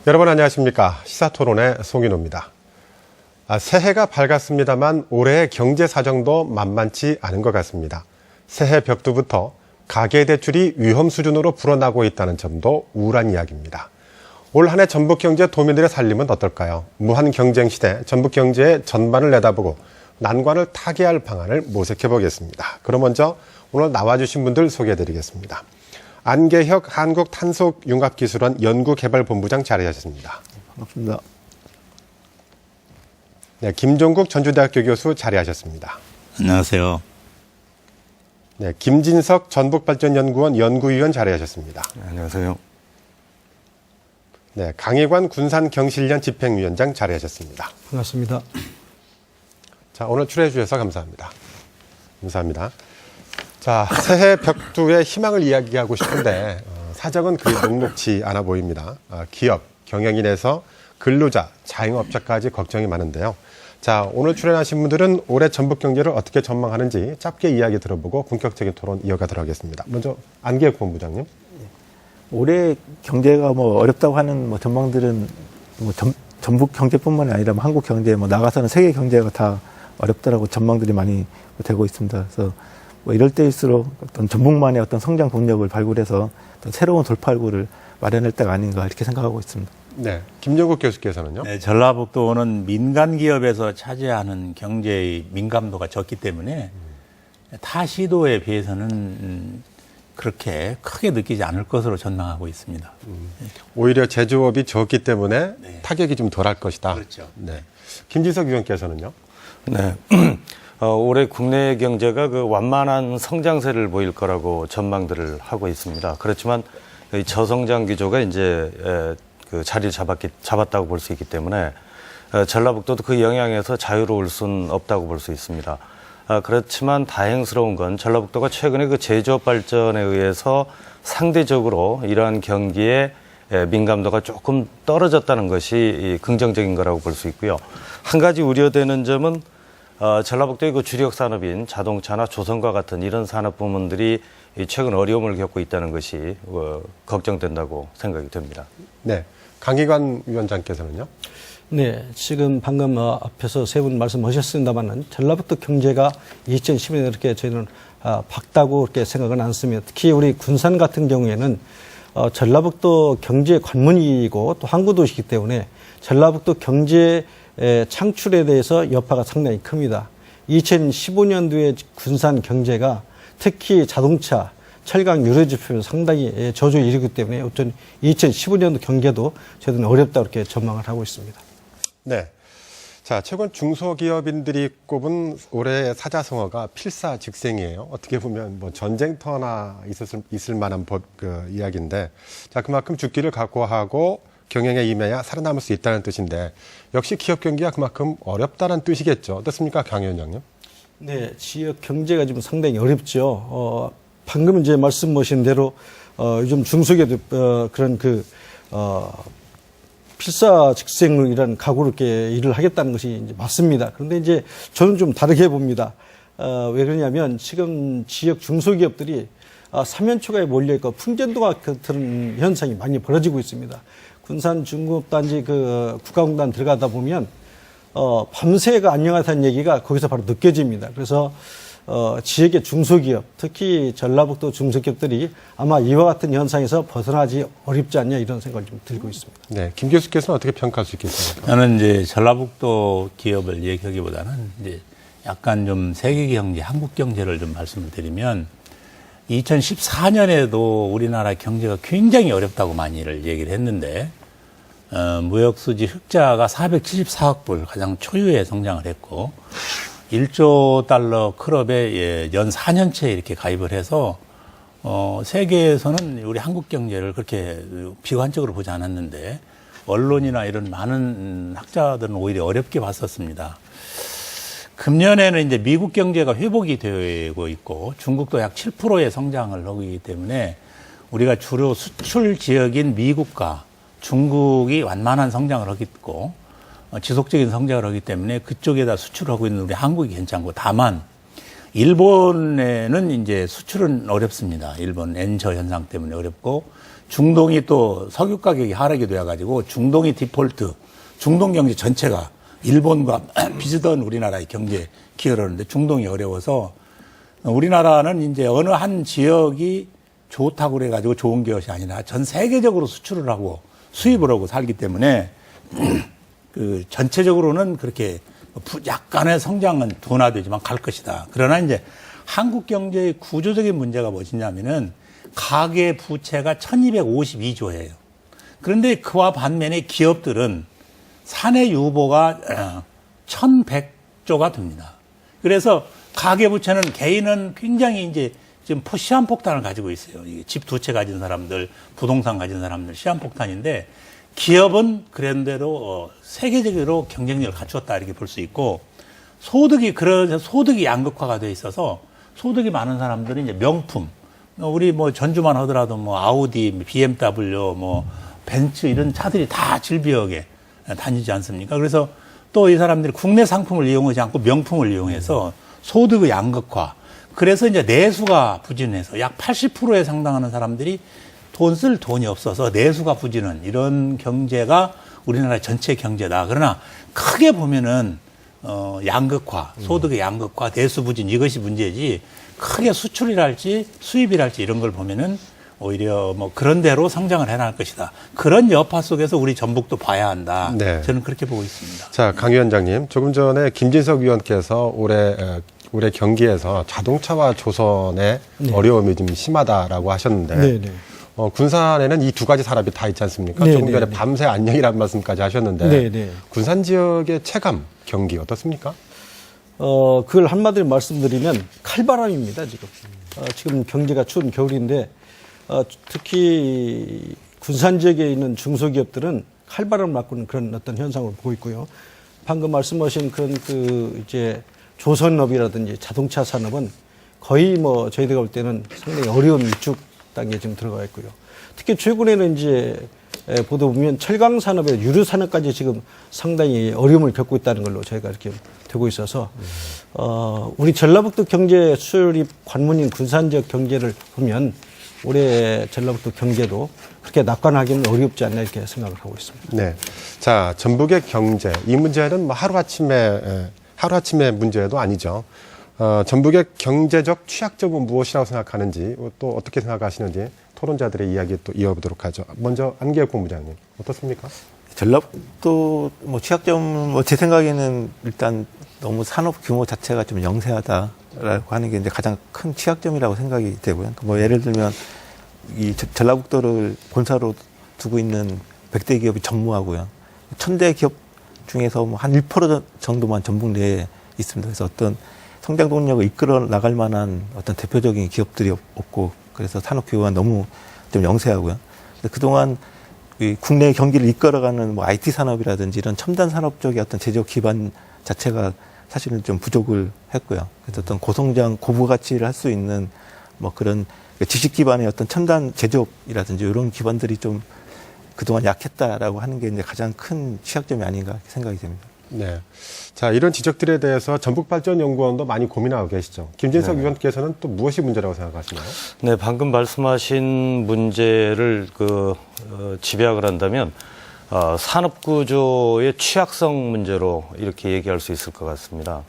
여러분 안녕하십니까. 시사토론의 송인호입니다. 새해가 밝았습니다만 올해의 경제 사정도 만만치 않은 것 같습니다. 새해 벽두부터 가계대출이 위험 수준으로 불어나고 있다는 점도 우울한 이야기입니다. 올 한 해 전북경제 도민들의 살림은 어떨까요? 무한 경쟁 시대 전북경제의 전반을 내다보고 난관을 타개할 방안을 모색해보겠습니다. 그럼 먼저 오늘 나와주신 분들 소개해드리겠습니다. 안계혁 한국탄속융합기술원 연구개발본부장 자리하셨습니다. 반갑습니다. 네, 김종국 전주대학교 교수 자리하셨습니다. 안녕하세요. 네, 김진석 전북발전연구원 연구위원 자리하셨습니다. 안녕하세요. 네, 강희관 군산경실련 집행위원장 자리하셨습니다. 반갑습니다. 자, 오늘 출연해 주셔서 감사합니다. 감사합니다. 자, 새해 벽두의 희망을 이야기하고 싶은데 사정은 그리 녹록지 않아 보입니다. 기업, 경영인에서 근로자, 자영업자까지 걱정이 많은데요. 자, 오늘 출연하신 분들은 올해 전북 경제를 어떻게 전망하는지 짧게 이야기 들어보고 본격적인 토론 이어가도록 하겠습니다. 먼저 안계혁 본부장님. 올해 경제가 어렵다고 하는 전망들은 전북 경제뿐만이 아니라 한국 경제 나가서는 세계 경제가 다 어렵다라고 전망들이 많이 되고 있습니다. 그래서 이럴 때일수록 어떤 전북만의 어떤 성장 동력을 발굴해서 어떤 새로운 돌파구를 마련할 때가 아닌가 이렇게 생각하고 있습니다. 네, 김종국 교수께서는요. 네, 전라북도는 민간 기업에서 차지하는 경제의 민감도가 적기 때문에 타 시도에 비해서는 그렇게 크게 느끼지 않을 것으로 전망하고 있습니다. 오히려 제조업이 적기 때문에 네. 타격이 좀 덜할 것이다. 그렇죠. 네. 김진석 위원께서는요. 네. 올해 국내 경제가 완만한 성장세를 보일 거라고 전망들을 하고 있습니다. 그렇지만 이 저성장 기조가 이제 그 자리를 잡았다고 볼 수 있기 때문에 전라북도도 그 영향에서 자유로울 수는 없다고 볼 수 있습니다. 그렇지만 다행스러운 건 전라북도가 최근에 그 제조업 발전에 의해서 상대적으로 이러한 경기에 민감도가 조금 떨어졌다는 것이 긍정적인 거라고 볼 수 있고요. 한 가지 우려되는 점은 전라북도의 그 주력 산업인 자동차나 조선과 같은 이런 산업 부문들이 최근 어려움을 겪고 있다는 것이 걱정된다고 생각이 됩니다. 네. 강희관 위원장께서는요. 네, 지금 방금 앞에서 세 분 말씀하셨습니다만은 전라북도 경제가 2010년에 이렇게 저희는 밝다고 그렇게 생각은 않습니다. 특히 우리 군산 같은 경우에는 전라북도 경제 관문이고 또 항구도시이기 때문에 전라북도 경제 창출에 대해서 여파가 상당히 큽니다. 2015년도에 군산 경제가 특히 자동차, 철강 유료 지표를 상당히 저조에 이르기 때문에 어떤 2015년도 경제도 저희는 어렵다 그렇게 전망을 하고 있습니다. 네. 자, 최근 중소기업인들이 꼽은 올해 사자성어가 필사직생이에요. 어떻게 보면 전쟁터나 있을 만한 이야기인데, 자, 그만큼 죽기를 각오하고 경영에 임해야 살아남을 수 있다는 뜻인데, 역시 기업 경기가 그만큼 어렵다는 뜻이겠죠. 어떻습니까, 강 위원장님? 네, 지역 경제가 지금 상당히 어렵죠. 방금 이제 말씀하신 대로 요즘 중소기업 그런 필사직생이라는 각오로 이렇게 일을 하겠다는 것이 이제 맞습니다. 그런데 이제 저는 좀 다르게 봅니다. 왜 그러냐면 지금 지역 중소기업들이 사면초가에 몰려있고 풍전도가 같은 현상이 많이 벌어지고 있습니다. 군산 중공업단지 국가공단 들어가다 보면 밤새가 안녕하다는 얘기가 거기서 바로 느껴집니다. 그래서 지역의 중소기업, 특히 전라북도 중소기업들이 아마 이와 같은 현상에서 벗어나지 어렵지 않냐 이런 생각을 좀 들고 있습니다. 네, 김 교수께서는 어떻게 평가할 수 있겠습니까? 저는 이제 전라북도 기업을 얘기하기보다는 이제 약간 좀 세계 경제, 한국 경제를 좀 말씀을 드리면 2014년에도 우리나라 경제가 굉장히 어렵다고 많이들 얘기를 했는데 무역수지 흑자가 474억 불 가장 초유의 성장을 했고 1조 달러 클럽에 연 4년째 이렇게 가입을 해서 세계에서는 우리 한국 경제를 그렇게 비관적으로 보지 않았는데 언론이나 이런 많은 학자들은 오히려 어렵게 봤었습니다. 금년에는 이제 미국 경제가 회복이 되고 있고 중국도 약 7%의 성장을 하기 때문에 우리가 주로 수출 지역인 미국과 중국이 완만한 성장을 하고 지속적인 성장을 하기 때문에 그쪽에다 수출하고 있는 우리 한국이 괜찮고 다만 일본에는 이제 수출은 어렵습니다. 일본 엔저 현상 때문에 어렵고 중동이 또 석유 가격이 하락이 되어가지고 중동이 디폴트, 중동 경제 전체가 일본과 비슷한 우리나라의 경제 기여를 하는데 중동이 어려워서 우리나라는 이제 어느 한 지역이 좋다고 그래가지고 좋은 것이 아니라 전 세계적으로 수출을 하고 수입을 하고 살기 때문에 그 전체적으로는 그렇게 약간의 성장은 둔화되지만 갈 것이다. 그러나 이제 한국 경제의 구조적인 문제가 무엇이냐면은 가계 부채가 1252조예요. 그런데 그와 반면에 기업들은 사내 유보가 1100조가 됩니다. 그래서 가계 부채는 개인은 굉장히 이제 지금 시한폭탄을 가지고 있어요. 집 두 채 가진 사람들, 부동산 가진 사람들 시한폭탄인데 기업은 그런대로 세계적으로 경쟁력을 갖추었다 이렇게 볼 수 있고 소득이 양극화가 돼 있어서 소득이 많은 사람들은 이제 명품 우리 뭐 전주만 하더라도 뭐 아우디, BMW, 뭐 벤츠 이런 차들이 다 질비하게 다니지 않습니까? 그래서 또 이 사람들이 국내 상품을 이용하지 않고 명품을 이용해서 소득의 양극화. 그래서 이제 내수가 부진해서 약 80%에 상당하는 사람들이 돈 쓸 돈이 없어서 내수가 부진한 이런 경제가 우리나라 전체 경제다. 그러나 크게 보면은 양극화, 소득의 양극화, 내수 부진 이것이 문제지 크게 수출이랄지 수입이랄지 이런 걸 보면은 오히려 뭐 그런 대로 성장을 해나갈 것이다. 그런 여파 속에서 우리 전북도 봐야 한다. 네. 저는 그렇게 보고 있습니다. 자, 강 위원장님, 조금 전에 김진석 위원께서 올해 경기에서 자동차와 조선의 네. 어려움이 좀 심하다라고 하셨는데 네, 네. 군산에는 이 두 가지 산업이 다 있지 않습니까? 네, 조금 전에 네, 네. 밤새 안녕이라는 말씀까지 하셨는데 네, 네. 군산 지역의 체감 경기 어떻습니까? 그걸 한마디로 말씀드리면 칼바람입니다, 지금. 지금 경제가 추운 겨울인데, 특히 군산 지역에 있는 중소기업들은 칼바람을 맞고는 그런 어떤 현상을 보고 있고요. 방금 말씀하신 그런 이제 조선업이라든지 자동차 산업은 거의 뭐 저희들가 볼 때는 상당히 어려운 위축 단계에 지금 들어가 있고요. 특히 최근에는 이제 보도 보면 철강 산업에 유류 산업까지 지금 상당히 어려움을 겪고 있다는 걸로 저희가 이렇게 되고 있어서 우리 전라북도 경제 수출입 관문인 군산 지역 경제를 보면 올해 전라북도 경제도 그렇게 낙관하기는 어렵지 않나 이렇게 생각을 하고 있습니다. 네. 자, 전북의 경제 이 문제는 뭐 하루아침의 문제도 아니죠. 전북의 경제적 취약점은 무엇이라고 생각하는지 또 어떻게 생각하시는지 토론자들의 이야기 또 이어보도록 하죠. 먼저 안기혁 본부장님 어떻습니까? 전라북도 뭐 취약점 제 생각에는 일단 너무 산업 규모 자체가 좀 영세하다라고 하는 게 이제 가장 큰 취약점이라고 생각이 되고요. 뭐 예를 들면 이 전라북도를 본사로 두고 있는 100대 기업이 전무하고요. 1000대 기업 중에서 뭐 한 1% 정도만 전북 내에 있습니다. 그래서 어떤 성장 동력을 이끌어 나갈 만한 어떤 대표적인 기업들이 없고 그래서 산업 규모가 너무 좀 영세하고요. 그동안 이 국내 경기를 이끌어가는 뭐 IT 산업이라든지 이런 첨단 산업 쪽의 어떤 제조 기반 자체가 사실은 좀 부족을 했고요. 그래서 어떤 고성장, 고부가치를 할 수 있는 뭐 그런 지식 기반의 어떤 첨단 제조업이라든지 이런 기반들이 좀 그동안 약했다라고 하는 게 이제 가장 큰 취약점이 아닌가 생각이 됩니다. 네. 자, 이런 지적들에 대해서 전북발전연구원도 많이 고민하고 계시죠. 김진석 위원께서는 또 무엇이 문제라고 생각하시나요? 네, 방금 말씀하신 문제를 집약을 한다면 산업 구조의 취약성 문제로 이렇게 얘기할 수 있을 것 같습니다.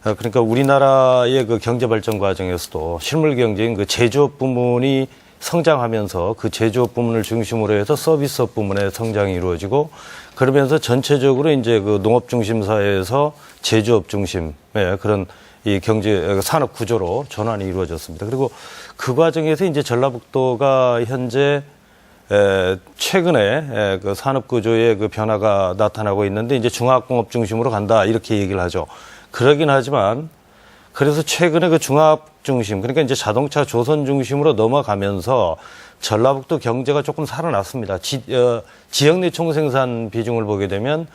그러니까 우리나라의 그 경제 발전 과정에서도 실물 경제인 그 제조업 부문이 성장하면서 그 제조업 부문을 중심으로 해서 서비스업 부문의 성장이 이루어지고 그러면서 전체적으로 이제 그 농업 중심 사회에서 제조업 중심의 그런 이 경제 산업 구조로 전환이 이루어졌습니다. 그리고 그 과정에서 이제 전라북도가 현재 최근에 그 산업 구조의 그 변화가 나타나고 있는데 이제 중화공업 중심으로 간다 이렇게 얘기를 하죠. 그러긴 하지만 그래서 최근에 그 중화업 중심 그러니까 이제 자동차 조선 중심으로 넘어가면서 전라북도 경제가 조금 살아났습니다. 지역 내 총생산 비중을 보게 되면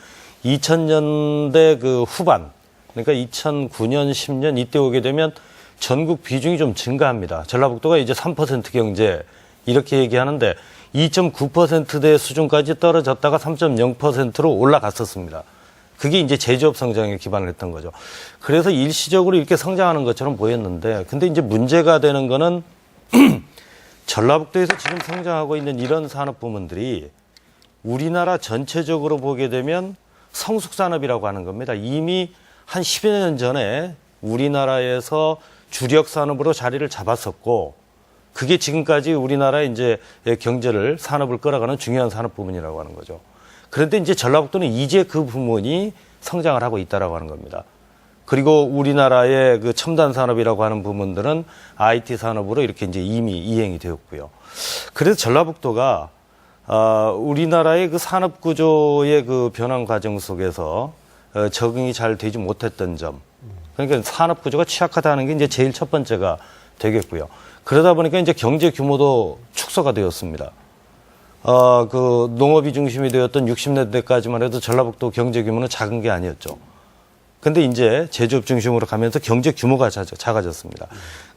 2000년대 그 후반 그러니까 2009년 10년 이때 오게 되면 전국 비중이 좀 증가합니다. 전라북도가 이제 3% 경제 이렇게 얘기하는데 2.9%대 수준까지 떨어졌다가 3.0%로 올라갔었습니다. 그게 이제 제조업 성장에 기반을 했던 거죠. 그래서 일시적으로 이렇게 성장하는 것처럼 보였는데, 근데 이제 문제가 되는 거는 전라북도에서 지금 성장하고 있는 이런 산업 부문들이 우리나라 전체적으로 보게 되면 성숙산업이라고 하는 겁니다. 이미 한 10여 년 전에 우리나라에서 주력 산업으로 자리를 잡았었고, 그게 지금까지 우리나라의 이제 경제를, 산업을 끌어가는 중요한 산업 부문이라고 하는 거죠. 그런데 이제 전라북도는 이제 그 부문이 성장을 하고 있다라고 하는 겁니다. 그리고 우리나라의 그 첨단 산업이라고 하는 부문들은 IT 산업으로 이렇게 이제 이미 이행이 되었고요. 그래서 전라북도가 우리나라의 그 산업 구조의 그 변환 과정 속에서 적응이 잘 되지 못했던 점. 그러니까 산업 구조가 취약하다는 게 이제 제일 첫 번째가 되겠고요. 그러다 보니까 이제 경제 규모도 축소가 되었습니다. 그 농업이 중심이 되었던 60년대까지만 해도 전라북도 경제 규모는 작은 게 아니었죠. 근데 이제 제조업 중심으로 가면서 경제 규모가 작아졌습니다.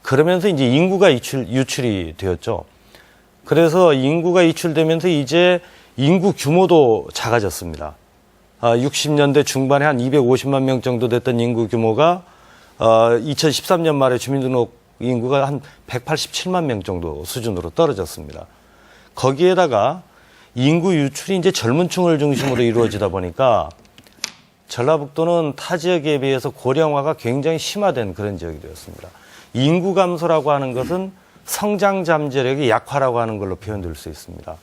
그러면서 이제 인구가 유출이 되었죠. 그래서 인구가 유출되면서 이제 인구 규모도 작아졌습니다. 60년대 중반에 한 250만 명 정도 됐던 인구 규모가 2013년 말에 주민등록 인구가 한 187만 명 정도 수준으로 떨어졌습니다. 거기에다가 인구 유출이 이제 젊은 층을 중심으로 이루어지다 보니까 전라북도는 타 지역에 비해서 고령화가 굉장히 심화된 그런 지역이 되었습니다. 인구 감소라고 하는 것은 성장 잠재력의 약화라고 하는 걸로 표현될 수 있습니다.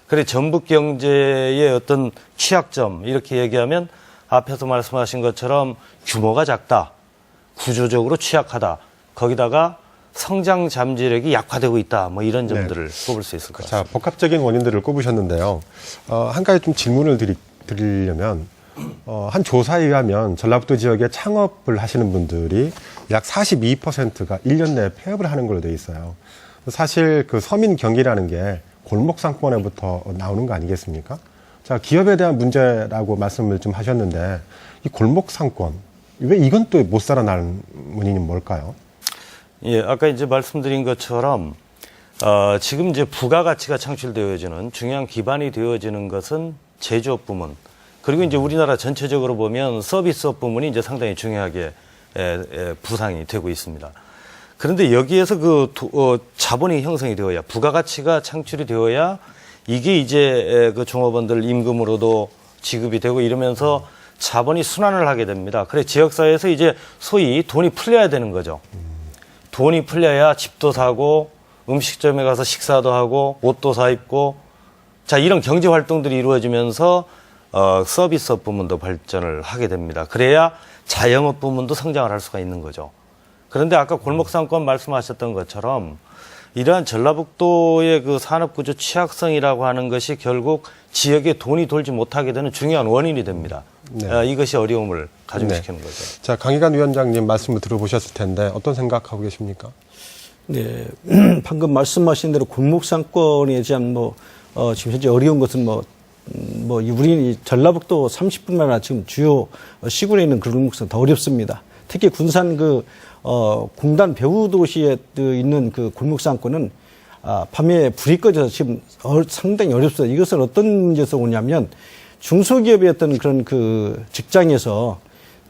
그래 전북 경제의 어떤 취약점 이렇게 얘기하면 앞에서 말씀하신 것처럼 규모가 작다, 구조적으로 취약하다, 거기다가 성장 잠재력이 약화되고 있다, 뭐 이런 점들을 꼽을 수 있을 것 같습니다. 자, 복합적인 원인들을 꼽으셨는데요. 한 가지 좀 질문을 드리려면 한 조사에 의하면 전라북도 지역에 창업을 하시는 분들이 약 42%가 1년 내에 폐업을 하는 걸로 돼 있어요. 사실 그 서민 경기라는 게 골목 상권에부터 나오는 거 아니겠습니까? 자, 기업에 대한 문제라고 말씀을 좀 하셨는데 이 골목 상권, 왜 이건 또 못 살아나는 원인이 뭘까요? 예, 아까 이제 말씀드린 것처럼 지금 이제 부가가치가 창출되어지는 중요한 기반이 되어지는 것은 제조업 부문, 그리고 이제 우리나라 전체적으로 보면 서비스업 부문이 이제 상당히 중요하게 부상이 되고 있습니다. 그런데 여기에서 자본이 형성이 되어야, 부가가치가 창출이 되어야 이게 이제 그 종업원들 임금으로도 지급이 되고 이러면서 자본이 순환을 하게 됩니다. 그래 지역사회에서 이제 소위 돈이 풀려야 되는 거죠. 돈이 풀려야 집도 사고 음식점에 가서 식사도 하고 옷도 사 입고, 자, 이런 경제 활동들이 이루어지면서 서비스업 부문도 발전을 하게 됩니다. 그래야 자영업 부문도 성장을 할 수가 있는 거죠. 그런데 아까 골목상권 말씀하셨던 것처럼 이러한 전라북도의 그 산업구조 취약성이라고 하는 것이 결국 지역에 돈이 돌지 못하게 되는 중요한 원인이 됩니다. 네. 이것이 어려움을 가중시키는 거죠. 자, 강희관 위원장님 말씀을 들어보셨을 텐데 어떤 생각하고 계십니까? 네, 방금 말씀하신 대로 골목상권에 대한 지금 현재 어려운 것은 우리 전라북도 30분만 아니라 지금 주요 시군에 있는 골목상 더 어렵습니다. 특히 군산 공단 배후도시에 있는 그 골목상권은 밤에 불이 꺼져서 지금 상당히 어렵습니다. 이것은 어떤 문제에서 오냐면 중소기업의 어떤 그런 그 직장에서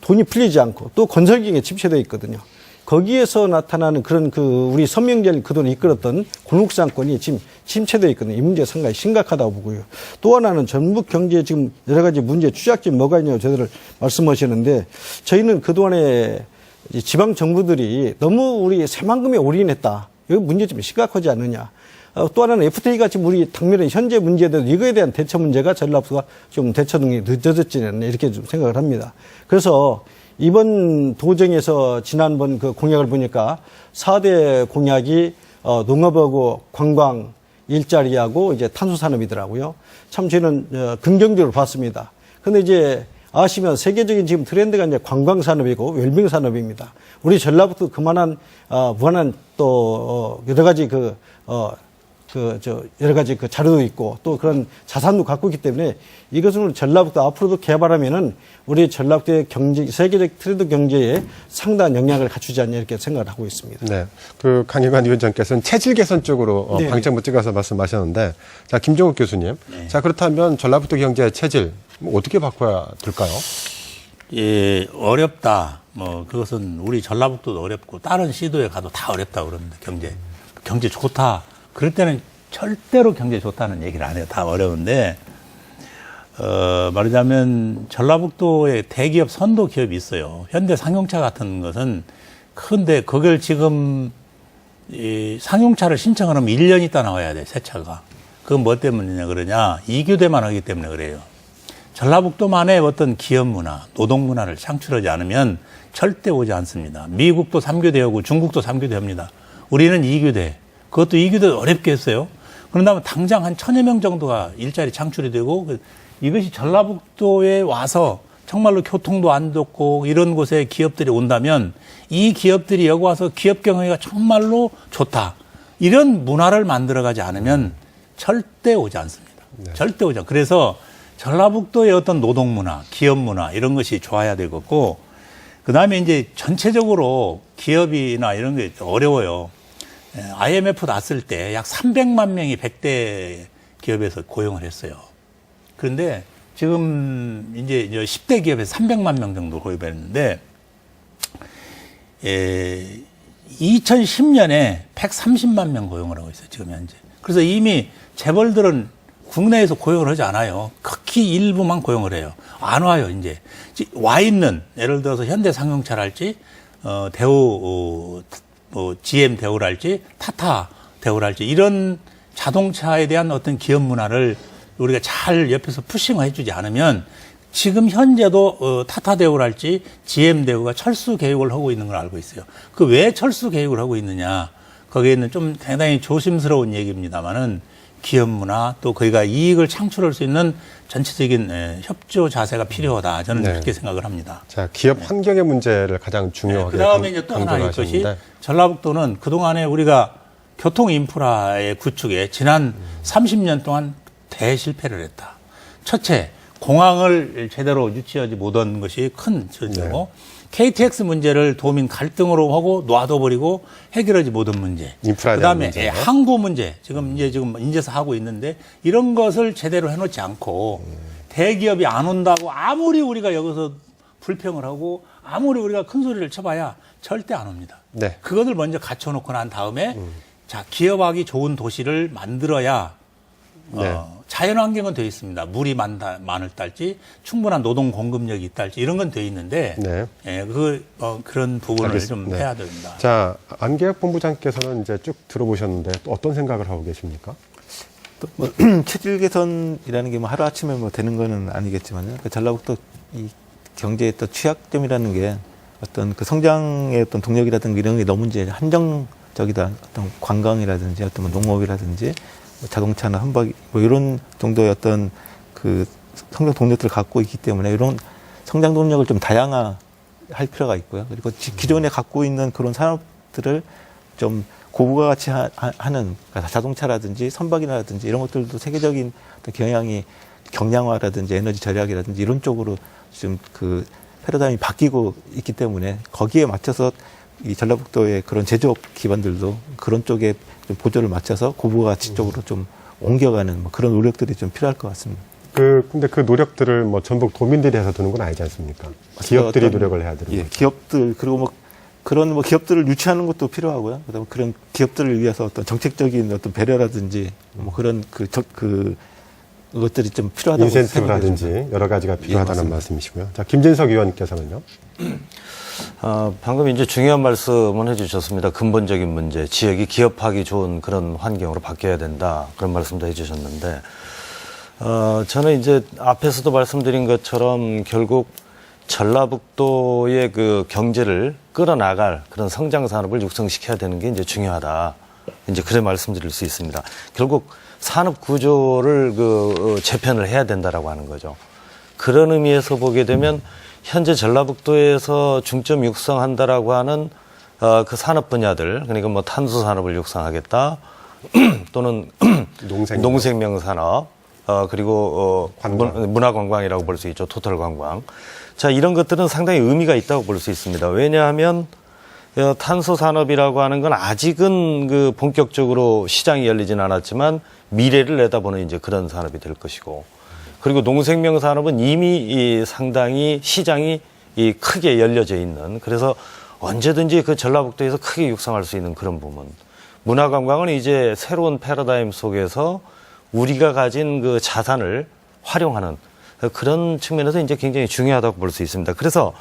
돈이 풀리지 않고 또 건설기계에 침체되어 있거든요. 거기에서 나타나는 그런 우리 서명절 그 돈을 이끌었던 골목상권이 지금 침체되어 있거든요. 이 문제가 상당히 심각하다고 보고요. 또 하나는 전북 경제에 지금 여러 가지 문제, 추적점이 뭐가 있냐고 저희들 말씀하시는데 저희는 그동안에 지방 정부들이 너무 우리 새만금에 올인했다. 여기 문제점이 심각하지 않느냐. 또 하나는 FTA가 지금 우리 당면에 현재 문제에도 이거에 대한 대처 문제가 전라북도가 좀 대처 능력이 늦어졌지 않나 이렇게 좀 생각을 합니다. 그래서 이번 도정에서 지난번 그 공약을 보니까 4대 공약이 농업하고 관광, 일자리하고 이제 탄소 산업이더라고요. 참 저는 긍정적으로 봤습니다. 근데 이제 아시면 세계적인 지금 트렌드가 이제 관광 산업이고 웰빙 산업입니다. 우리 전라북도 그만한 무한한 또 여러 가지 여러 가지 그 자료도 있고 또 그런 자산도 갖고 있기 때문에 이것을 전라북도 앞으로도 개발하면은 우리 전라북도의 세계적 트렌드 경제에 상당한 영향을 갖추지 않냐 이렇게 생각을 하고 있습니다. 네. 그 강희관 위원장께서는 체질 개선 쪽으로 네. 방점을 찍어서 말씀하셨는데, 자, 김종욱 교수님. 네. 자, 그렇다면 전라북도 경제의 체질 어떻게 바꿔야 될까요? 예, 어렵다. 그것은 우리 전라북도도 어렵고 다른 시도에 가도 다 어렵다 그럽니다. 경제 좋다. 그럴 때는 절대로 경제 좋다는 얘기를 안 해요. 다 어려운데, 말하자면 전라북도에 대기업 선도 기업이 있어요. 현대 상용차 같은 것은 큰데 그걸 지금 이 상용차를 신청하면 1년 있다 나와야 돼, 새 차가. 그건 뭐 때문이냐 그러냐? 2교대만 하기 때문에 그래요. 전라북도만의 어떤 기업 문화, 노동 문화를 창출하지 않으면 절대 오지 않습니다. 미국도 3교대하고 중국도 3교대합니다. 우리는 2교대. 그것도 2교대 어렵게 했어요. 그런다면 당장 한 1000여 명 정도가 일자리 창출이 되고 이것이 전라북도에 와서 정말로 교통도 안 좋고 이런 곳에 기업들이 온다면 이 기업들이 여기 와서 기업 경영이 정말로 좋다. 이런 문화를 만들어가지 않으면 절대 오지 않습니다. 네. 절대 오지 않습니다. 그래서 전라북도의 어떤 노동 문화, 기업 문화 이런 것이 좋아야 되겠고 그다음에 이제 전체적으로 기업이나 이런 게 어려워요. IMF 났을 때 약 300만 명이 100대 기업에서 고용을 했어요. 그런데 지금 이제 10대 기업에서 300만 명 정도 고용했는데 2010년에 130만 명 고용을 하고 있어요. 지금 현재. 그래서 이미 재벌들은 국내에서 고용을 하지 않아요. 극히 일부만 고용을 해요. 안 와요, 이제. 와 있는, 예를 들어서 현대상용차랄지, 대우, GM 대우랄지, 타타 대우랄지, 이런 자동차에 대한 어떤 기업 문화를 우리가 잘 옆에서 푸싱을 해주지 않으면 지금 현재도 타타 대우랄지, GM 대우가 철수 계획을 하고 있는 걸 알고 있어요. 그 왜 철수 계획을 하고 있느냐. 거기에는 좀 상당히 조심스러운 얘기입니다만은 기업 문화 또 거기가 이익을 창출할 수 있는 전체적인 협조 자세가 필요하다. 저는 네. 그렇게 생각을 합니다. 자, 기업 환경의 문제를 가장 중요하게 그다음에 이제 또 하나 강조를 있것이 하시는데 전라북도는 그동안에 우리가 교통 인프라의 구축에 지난 30년 동안 대실패를 했다. 첫째, 공항을 제대로 유치하지 못한 것이 큰 문제고 KTX 문제를 도민 갈등으로 하고 놔둬버리고 해결하지 못한 문제. 인프라에 대한 그다음에 문제. 항구 문제. 지금 인제서 하고 있는데 이런 것을 제대로 해놓지 않고 대기업이 안 온다고 아무리 우리가 여기서 불평을 하고 아무리 우리가 큰 소리를 쳐봐야 절대 안 옵니다. 네. 그것을 먼저 갖춰놓고 난 다음에 자 기업하기 좋은 도시를 만들어야 네. 자연환경은 되어 있습니다. 물이 많을 딸지 충분한 노동 공급력이 있달지 이런 건 되어 있는데 네. 그런 부분을 알겠습니다. 좀 네. 해야 됩니다. 자, 안계혁 본부장께서는 이제 쭉 들어보셨는데 또 어떤 생각을 하고 계십니까? 또 뭐 체질 개선이라는 게 뭐 하루 아침에 뭐 되는 거는 아니겠지만요. 그 전라북도 이 경제의 또 취약점이라는 게 어떤 그 성장의 어떤 동력이라든가 이런 게 너무 이제 한정적이다. 어떤 관광이라든지 어떤 뭐 농업이라든지 뭐 자동차나 한바퀴 뭐 이런 정도의 어떤 그 성장 동력들을 갖고 있기 때문에 이런 성장 동력을 좀 다양화할 필요가 있고요. 그리고 기존에 갖고 있는 그런 산업들을 좀 고부가 가치 하는 자동차라든지 선박이라든지 이런 것들도 세계적인 어떤 경향이 경량화라든지 에너지 절약이라든지 이런 쪽으로 좀 그 패러다임이 바뀌고 있기 때문에 거기에 맞춰서 이 전라북도의 그런 제조업 기반들도 그런 쪽에 좀 보조를 맞춰서 고부가 가치 쪽으로 좀 옮겨가는 뭐 그런 노력들이 좀 필요할 것 같습니다. 근데 그 노력들을 뭐 전북 도민들이 해서 두는 건 아니지 않습니까? 기업들이 어떤, 노력을 해야 되는 예, 거죠. 기업들 그리고 뭐 그런 뭐 기업들을 유치하는 것도 필요하고요. 그다음에 그런 기업들을 위해서 어떤 정책적인 어떤 배려라든지 뭐 그런 그것들이 좀 필요하다고 인센티브라든지 생각해요. 여러 가지가 필요하다는 맞습니다. 말씀이시고요. 자, 김진석 의원께서는요. 방금 이제 중요한 말씀을 해주셨습니다. 근본적인 문제, 지역이 기업하기 좋은 그런 환경으로 바뀌어야 된다. 그런 말씀도 해주셨는데, 저는 이제 앞에서도 말씀드린 것처럼 결국 전라북도의 그 경제를 끌어나갈 그런 성장 산업을 육성시켜야 되는 게 이제 중요하다. 이제 그래 말씀드릴 수 있습니다. 결국 산업 구조를 재편을 해야 된다라고 하는 거죠. 그런 의미에서 보게 되면 현재 전라북도에서 중점 육성한다라고 하는 그 산업 분야들, 그러니까 뭐 탄소 산업을 육성하겠다, 또는 농생명 산업, 그리고 문화관광이라고 볼 수 있죠. 토탈 관광. 자, 이런 것들은 상당히 의미가 있다고 볼 수 있습니다. 왜냐하면 탄소 산업이라고 하는 건 아직은 그 본격적으로 시장이 열리진 않았지만 미래를 내다보는 이제 그런 산업이 될 것이고, 그리고 농생명 산업은 이미 상당히 시장이 크게 열려져 있는, 그래서 언제든지 그 전라북도에서 크게 육성할 수 있는 그런 부분. 문화관광은 이제 새로운 패러다임 속에서 우리가 가진 그 자산을 활용하는 그런 측면에서 이제 굉장히 중요하다고 볼 수 있습니다. 그래서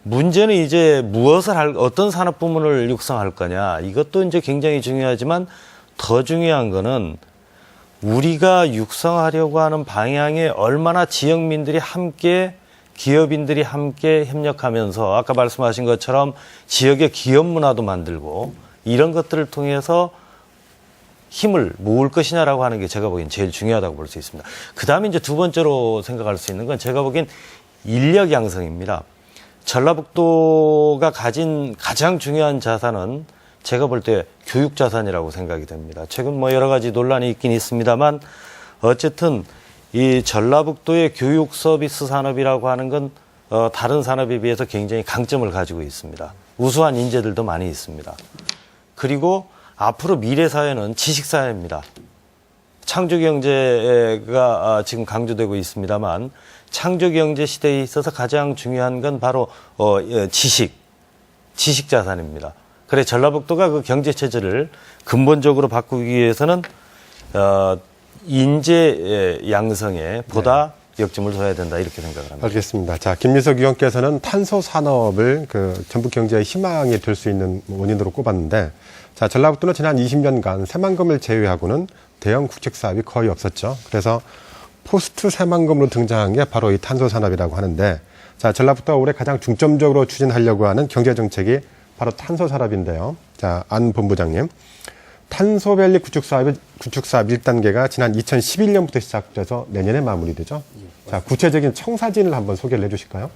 문제는 이제 어떤 산업 부문을 육성할 거냐, 이것도 이제 굉장히 중요하지만 더 중요한 거는 우리가 육성하려고 하는 방향에 얼마나 지역민들이 함께, 기업인들이 함께 협력하면서 아까 말씀하신 것처럼 지역의 기업 문화도 만들고 이런 것들을 통해서 힘을 모을 것이냐라고 하는 게 제가 보기엔 제일 중요하다고 볼 수 있습니다. 그 다음에 이제 두 번째로 생각할 수 있는 건 제가 보기엔 인력 양성입니다. 전라북도가 가진 가장 중요한 자산은 제가 볼 때 교육 자산이라고 생각이 됩니다. 최근 뭐 여러 가지 논란이 있긴 있습니다만 어쨌든 이 전라북도의 교육 서비스 산업이라고 하는 건 다른 산업에 비해서 굉장히 강점을 가지고 있습니다. 우수한 인재들도 많이 있습니다. 그리고 앞으로 미래 사회는 지식 사회입니다. 창조 경제가 지금 강조되고 있습니다만 창조 경제 시대에 있어서 가장 중요한 건 바로 지식 자산입니다. 그래 전라북도가 그 경제 체제를 근본적으로 바꾸기 위해서는 인재 양성에 보다 역점을 둬야 된다 이렇게 생각을 합니다. 알겠습니다. 자, 김민석 위원께서는 탄소 산업을 그 전북 경제의 희망이 될 수 있는 원인으로 꼽았는데, 자, 전라북도는 지난 20년간 새만금을 제외하고는 대형 구축 사업이 거의 없었죠. 그래서 포스트 새만금으로 등장한 게 바로 이 탄소 산업이라고 하는데, 자, 전라북도가 올해 가장 중점적으로 추진하려고 하는 경제 정책이 바로 탄소 산업인데요. 자, 안 본부장님. 탄소밸리 구축 사업 1단계가 지난 2011년부터 시작돼서 내년에 마무리되죠. 자, 구체적인 청사진을 한번 소개를 해주실까요?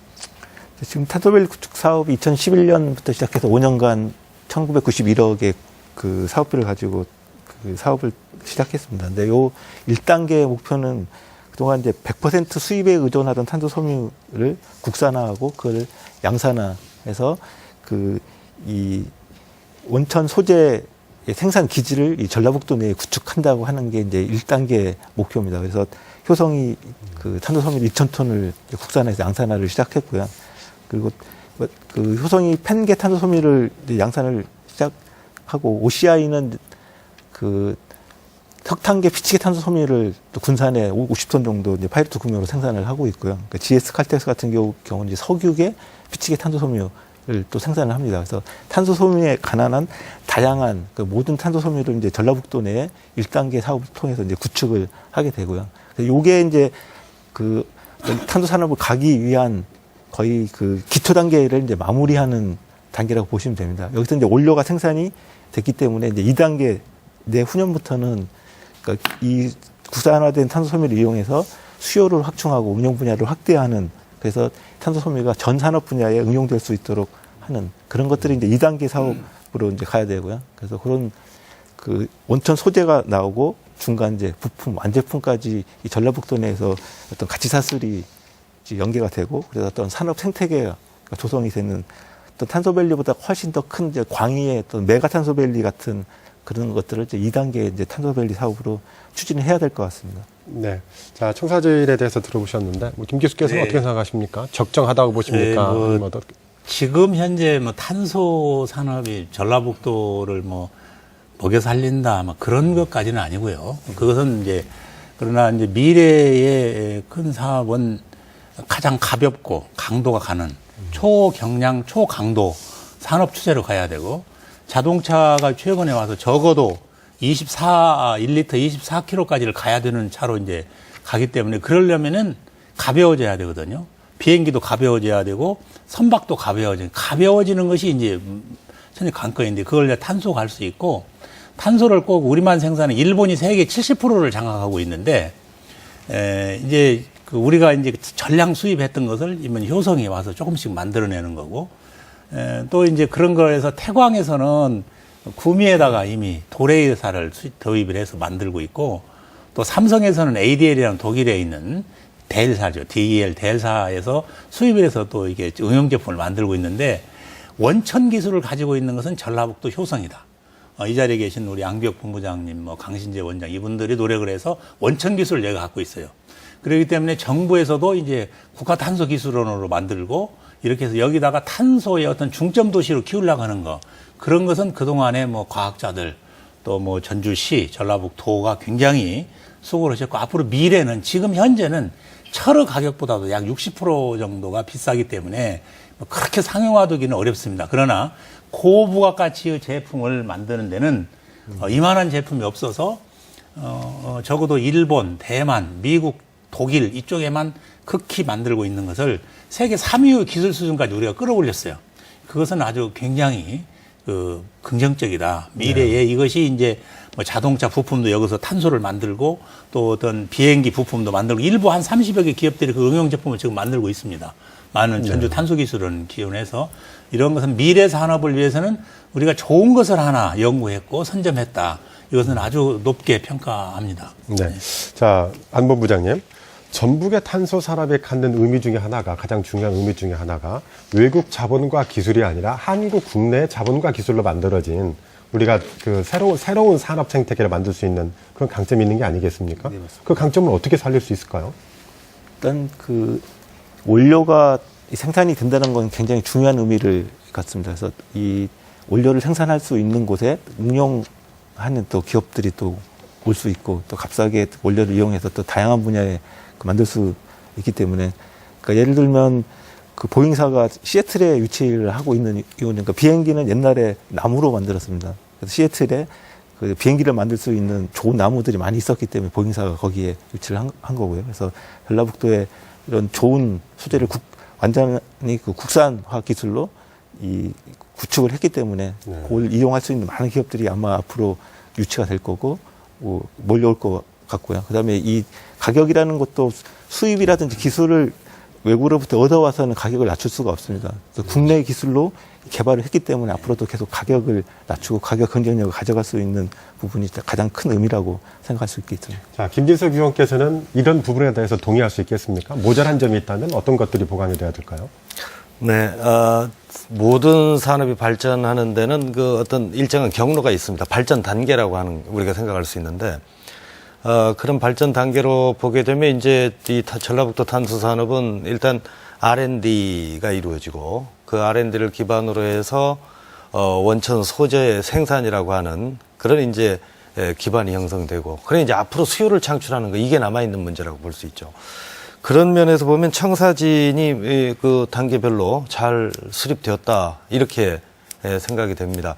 지금 탄소밸리 구축 사업이 2011년부터 시작해서 5년간 1991억의 그 사업비를 가지고 그 사업을 시작했습니다. 근데 요 1단계 목표는 그동안 이제 100% 수입에 의존하던 탄소 섬유를 국산화하고 그걸 양산화해서 이 온천 소재 생산 기지를 이 전라북도 내에 구축한다고 하는 게 이제 1단계 목표입니다. 그래서 효성이 그 탄소 섬유 2,000톤을 국산화해서 양산화를 시작했고요. 그리고 그 효성이 펜게 탄소 섬유를 양산을 시작하고 OCI는 그 석탄계 피치계 탄소 섬유를 또 군산에 50톤 정도 이제 파이로트 구매로 생산을 하고 있고요. 그러니까 GS 칼텍스 같은 경우는 이제 석유계 피치계 탄소 섬유를 또 생산을 합니다. 그래서 탄소 섬유에 관한 다양한 그 모든 탄소 섬유를 이제 전라북도 내에 1단계 사업을 통해서 이제 구축을 하게 되고요. 그래서 요게 이제 그 탄소 산업을 가기 위한 거의 그 기초 단계를 이제 마무리하는 단계라고 보시면 됩니다. 여기서 이제 원료가 생산이 됐기 때문에 이제 2단계 내후년부터는 그러니까 이 국산화된 탄소 섬유를 이용해서 수요를 확충하고 운영 분야를 확대하는, 그래서 탄소 섬유가 전 산업 분야에 응용될 수 있도록 하는 그런 것들이 이제 2단계 사업으로 이제 가야 되고요. 그래서 그런 그 온천 소재가 나오고 중간 이제 부품, 완제품까지 이 전라북도 내에서 어떤 가치 사슬이 연계가 되고, 그래서 어떤 산업 생태계가 조성이 되는 또 탄소밸리보다 훨씬 더 큰 이제 광의의 어떤 메가 탄소밸리 같은 그런 것들을 이제 2단계 이제 탄소밸리 사업으로 추진을 해야 될 것 같습니다. 네. 자, 청사진에 대해서 들어보셨는데, 김 교수께서는 네. 어떻게 생각하십니까? 적정하다고 보십니까? 네, 아니면 어떻게? 지금 현재 뭐 탄소 산업이 전라북도를 뭐 먹여 살린다 뭐 그런 것까지는 아니고요. 그것은 이제 그러나 이제 미래의 큰 사업은 가장 가볍고 강도가 가는 초경량, 초강도 산업 추세로 가야 되고, 자동차가 최근에 와서 적어도 1리터 24km까지를 가야 되는 차로 이제 가기 때문에 그러려면은 가벼워져야 되거든요. 비행기도 가벼워져야 되고 선박도 가벼워지는 것이 이제 전혀 관건인데 그걸 이제 탄소 갈 수 있고, 탄소를 꼭 우리만 생산해 일본이 세계 70%를 장악하고 있는데 이제 그 우리가 이제 전량 수입했던 것을 이번 효성이 와서 조금씩 만들어내는 거고, 또 이제 그런 거에서 태광에서는 구미에다가 이미 도레이사를 도입을 해서 만들고 있고, 또 삼성에서는 ADL이라는 독일에 있는 델사죠. DEL 델사에서 수입을 해서 또 이게 응용 제품을 만들고 있는데, 원천 기술을 가지고 있는 것은 전라북도 효성이다. 이 자리에 계신 우리 양비혁 본부장님, 강신재 원장 이분들이 노력을 해서 원천 기술을 여기가 갖고 있어요. 그렇기 때문에 정부에서도 이제 국가탄소기술원으로 만들고 이렇게 해서 여기다가 탄소의 어떤 중점 도시로 키우려고 하는 거, 그런 것은 그동안에 과학자들 또 뭐 전주시, 전라북도가 굉장히 수고를 하셨고 앞으로 미래는 지금 현재는 철의 가격보다도 약 60% 정도가 비싸기 때문에 뭐 그렇게 상용화되기는 어렵습니다. 그러나 고부가 가치의 제품을 만드는 데는 이만한 제품이 없어서 적어도 일본, 대만, 미국, 독일 이쪽에만 극히 만들고 있는 것을 세계 3위의 기술 수준까지 우리가 끌어올렸어요. 그것은 아주 굉장히 긍정적이다. 미래에 이것이 이제 뭐 자동차 부품도 여기서 탄소를 만들고 또 어떤 비행기 부품도 만들고 일부 한 30여 개 기업들이 그 응용 제품을 지금 만들고 있습니다. 많은 전주 탄소 기술은 기원해서 이런 것은 미래 산업을 위해서는 우리가 좋은 것을 하나 연구했고 선점했다. 이것은 아주 높게 평가합니다. 네. 자, 안 본부장님. 전북의 탄소 산업에 갖는 의미 중에 하나가 가장 중요한 의미 중에 하나가 외국 자본과 기술이 아니라 한국 국내 자본과 기술로 만들어진 우리가 그 새로운 산업 생태계를 만들 수 있는 그런 강점이 있는 게 아니겠습니까? 네, 맞습니다. 그 강점을 어떻게 살릴 수 있을까요? 일단 그 원료가 생산이 된다는 건 굉장히 중요한 의미를 갖습니다. 그래서 이 원료를 생산할 수 있는 곳에 응용하는 또 기업들이 또 올 수 있고 또 값싸게 원료를 이용해서 또 다양한 분야에 만들 수 있기 때문에 그러니까 예를 들면 그 보잉사가 시애틀에 위치를 하고 있는 이유는 그러니까 비행기는 옛날에 나무로 만들었습니다. 그래서 시애틀에 그 비행기를 만들 수 있는 좋은 나무들이 많이 있었기 때문에 보잉사가 거기에 위치를 한 거고요. 그래서 전라북도에 이런 좋은 소재를 완전히 그 국산화 기술로 이 구축을 했기 때문에 그걸 이용할 수 있는 많은 기업들이 아마 앞으로 유치가 될 거고 몰려올 것 같고요. 그다음에 이 가격이라는 것도 수입이라든지 기술을 외국으로부터 얻어와서는 가격을 낮출 수가 없습니다. 그래서 국내 기술로 개발을 했기 때문에 앞으로도 계속 가격을 낮추고 가격 경쟁력을 가져갈 수 있는 부분이 가장 큰 의미라고 생각할 수 있겠습니다. 자, 김진석 의원께서는 이런 부분에 대해서 동의할 수 있겠습니까? 모자란 점이 있다면 어떤 것들이 보강이 돼야 될까요? 네, 모든 산업이 발전하는 데는 그 어떤 일정한 경로가 있습니다. 발전 단계라고 하는 우리가 생각할 수 있는데, 그런 발전 단계로 보게 되면 이제 이 전라북도 탄소 산업은 일단 R&D가 이루어지고 그 R&D를 기반으로 해서 원천 소재 생산이라고 하는 그런 이제 기반이 형성되고, 그래 이제 앞으로 수요를 창출하는 거 이게 남아 있는 문제라고 볼 수 있죠. 그런 면에서 보면 청사진이 그 단계별로 잘 수립되었다 이렇게 생각이 됩니다.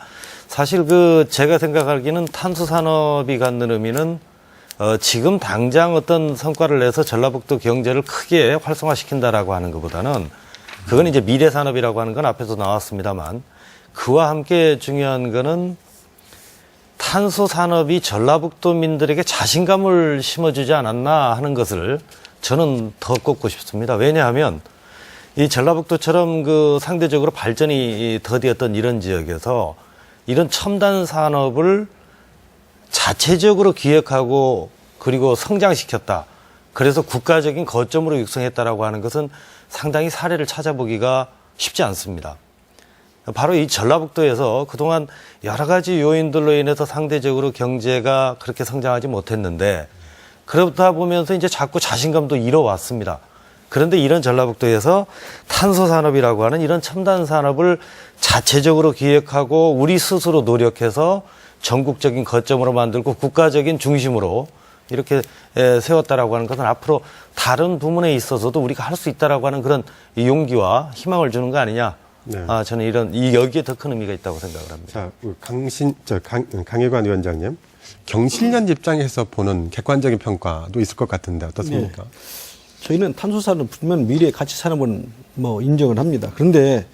사실 그 제가 생각하기에는 탄소 산업이 갖는 의미는 지금 당장 어떤 성과를 내서 전라북도 경제를 크게 활성화시킨다라고 하는 것보다는 그건 이제 미래 산업이라고 하는 건 앞에서 나왔습니다만 그와 함께 중요한 거는 탄소 산업이 전라북도민들에게 자신감을 심어주지 않았나 하는 것을 저는 더 꼽고 싶습니다. 왜냐하면 이 전라북도처럼 그 상대적으로 발전이 더디었던 이런 지역에서 이런 첨단 산업을 자체적으로 기획하고 그리고 성장시켰다. 그래서 국가적인 거점으로 육성했다라고 하는 것은 상당히 사례를 찾아보기가 쉽지 않습니다. 바로 이 전라북도에서 그동안 여러 가지 요인들로 인해서 상대적으로 경제가 그렇게 성장하지 못했는데 그러다 보면서 이제 자꾸 자신감도 잃어왔습니다. 그런데 이런 전라북도에서 탄소 산업이라고 하는 이런 첨단 산업을 자체적으로 기획하고 우리 스스로 노력해서 전국적인 거점으로 만들고 국가적인 중심으로 이렇게 세웠다라고 하는 것은 앞으로 다른 부문에 있어서도 우리가 할 수 있다라고 하는 그런 용기와 희망을 주는 거 아니냐. 네. 저는 여기에 더 큰 의미가 있다고 생각을 합니다. 자, 강혜관 위원장님. 경실련 입장에서 보는 객관적인 평가도 있을 것 같은데 어떻습니까? 네. 저희는 탄소산업 분명 미래 가치 산업은 뭐 인정을 합니다. 그런데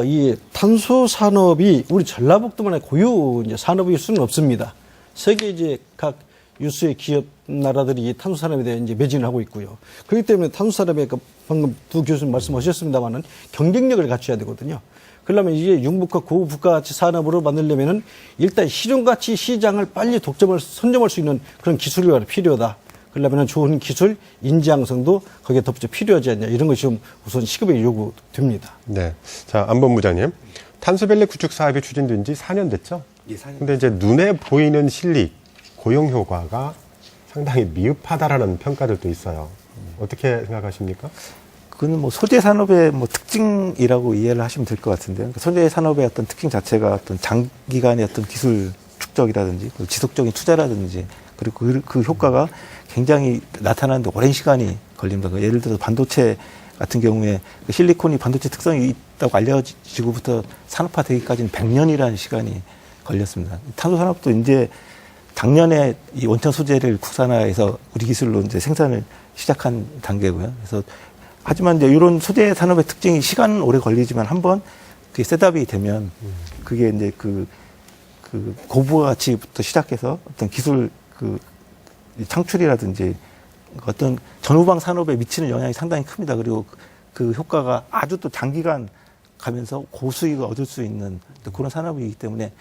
이 탄소 산업이 우리 전라북도만의 고유 이제 산업일 수는 없습니다. 세계 이제 각 유수의 기업 나라들이 이 탄소 산업에 대해 이제 매진을 하고 있고요. 그렇기 때문에 탄소 산업에 방금 두 교수님 말씀하셨습니다만은 경쟁력을 갖춰야 되거든요. 그러려면 이게 융복화 고부가가치 산업으로 만들려면은 일단 실용가치 시장을 빨리 선점할 수 있는 그런 기술이 필요하다. 그러려면 좋은 기술, 인지양성도 거기에 덧붙여 필요하지 않냐. 이런 것이 좀 우선 시급에 요구됩니다. 네. 자, 안 본부장님. 탄소밸리 구축 사업이 추진된 지 4년 됐죠? 예, 4년. 근데 이제 눈에 보이는 실리, 고용 효과가 상당히 미흡하다라는 평가들도 있어요. 어떻게 생각하십니까? 그거는 뭐 소재 산업의 뭐 특징이라고 이해를 하시면 될 것 같은데요. 그러니까 소재 산업의 어떤 특징 자체가 어떤 장기간의 어떤 기술 지속적이라든지 그 지속적인 투자라든지 그리고 그 효과가 굉장히 나타나는데 오랜 시간이 걸립니다. 예를 들어서 반도체 같은 경우에 그 실리콘이 반도체 특성이 있다고 알려지고부터 산업화되기까지는 100년이라는 시간이 걸렸습니다. 탄소 산업도 이제 작년에 이 원천 소재를 국산화해서 우리 기술로 이제 생산을 시작한 단계고요. 그래서 하지만 이제 이런 소재 산업의 특징이 시간은 오래 걸리지만 한번 그게 셋업이 되면 그게 이제 그 고부가 가치부터 시작해서 어떤 기술 그 창출이라든지 어떤 전후방 산업에 미치는 영향이 상당히 큽니다. 그리고 그 효과가 아주 또 장기간 가면서 고수익을 얻을 수 있는 또 그런 산업이기 때문에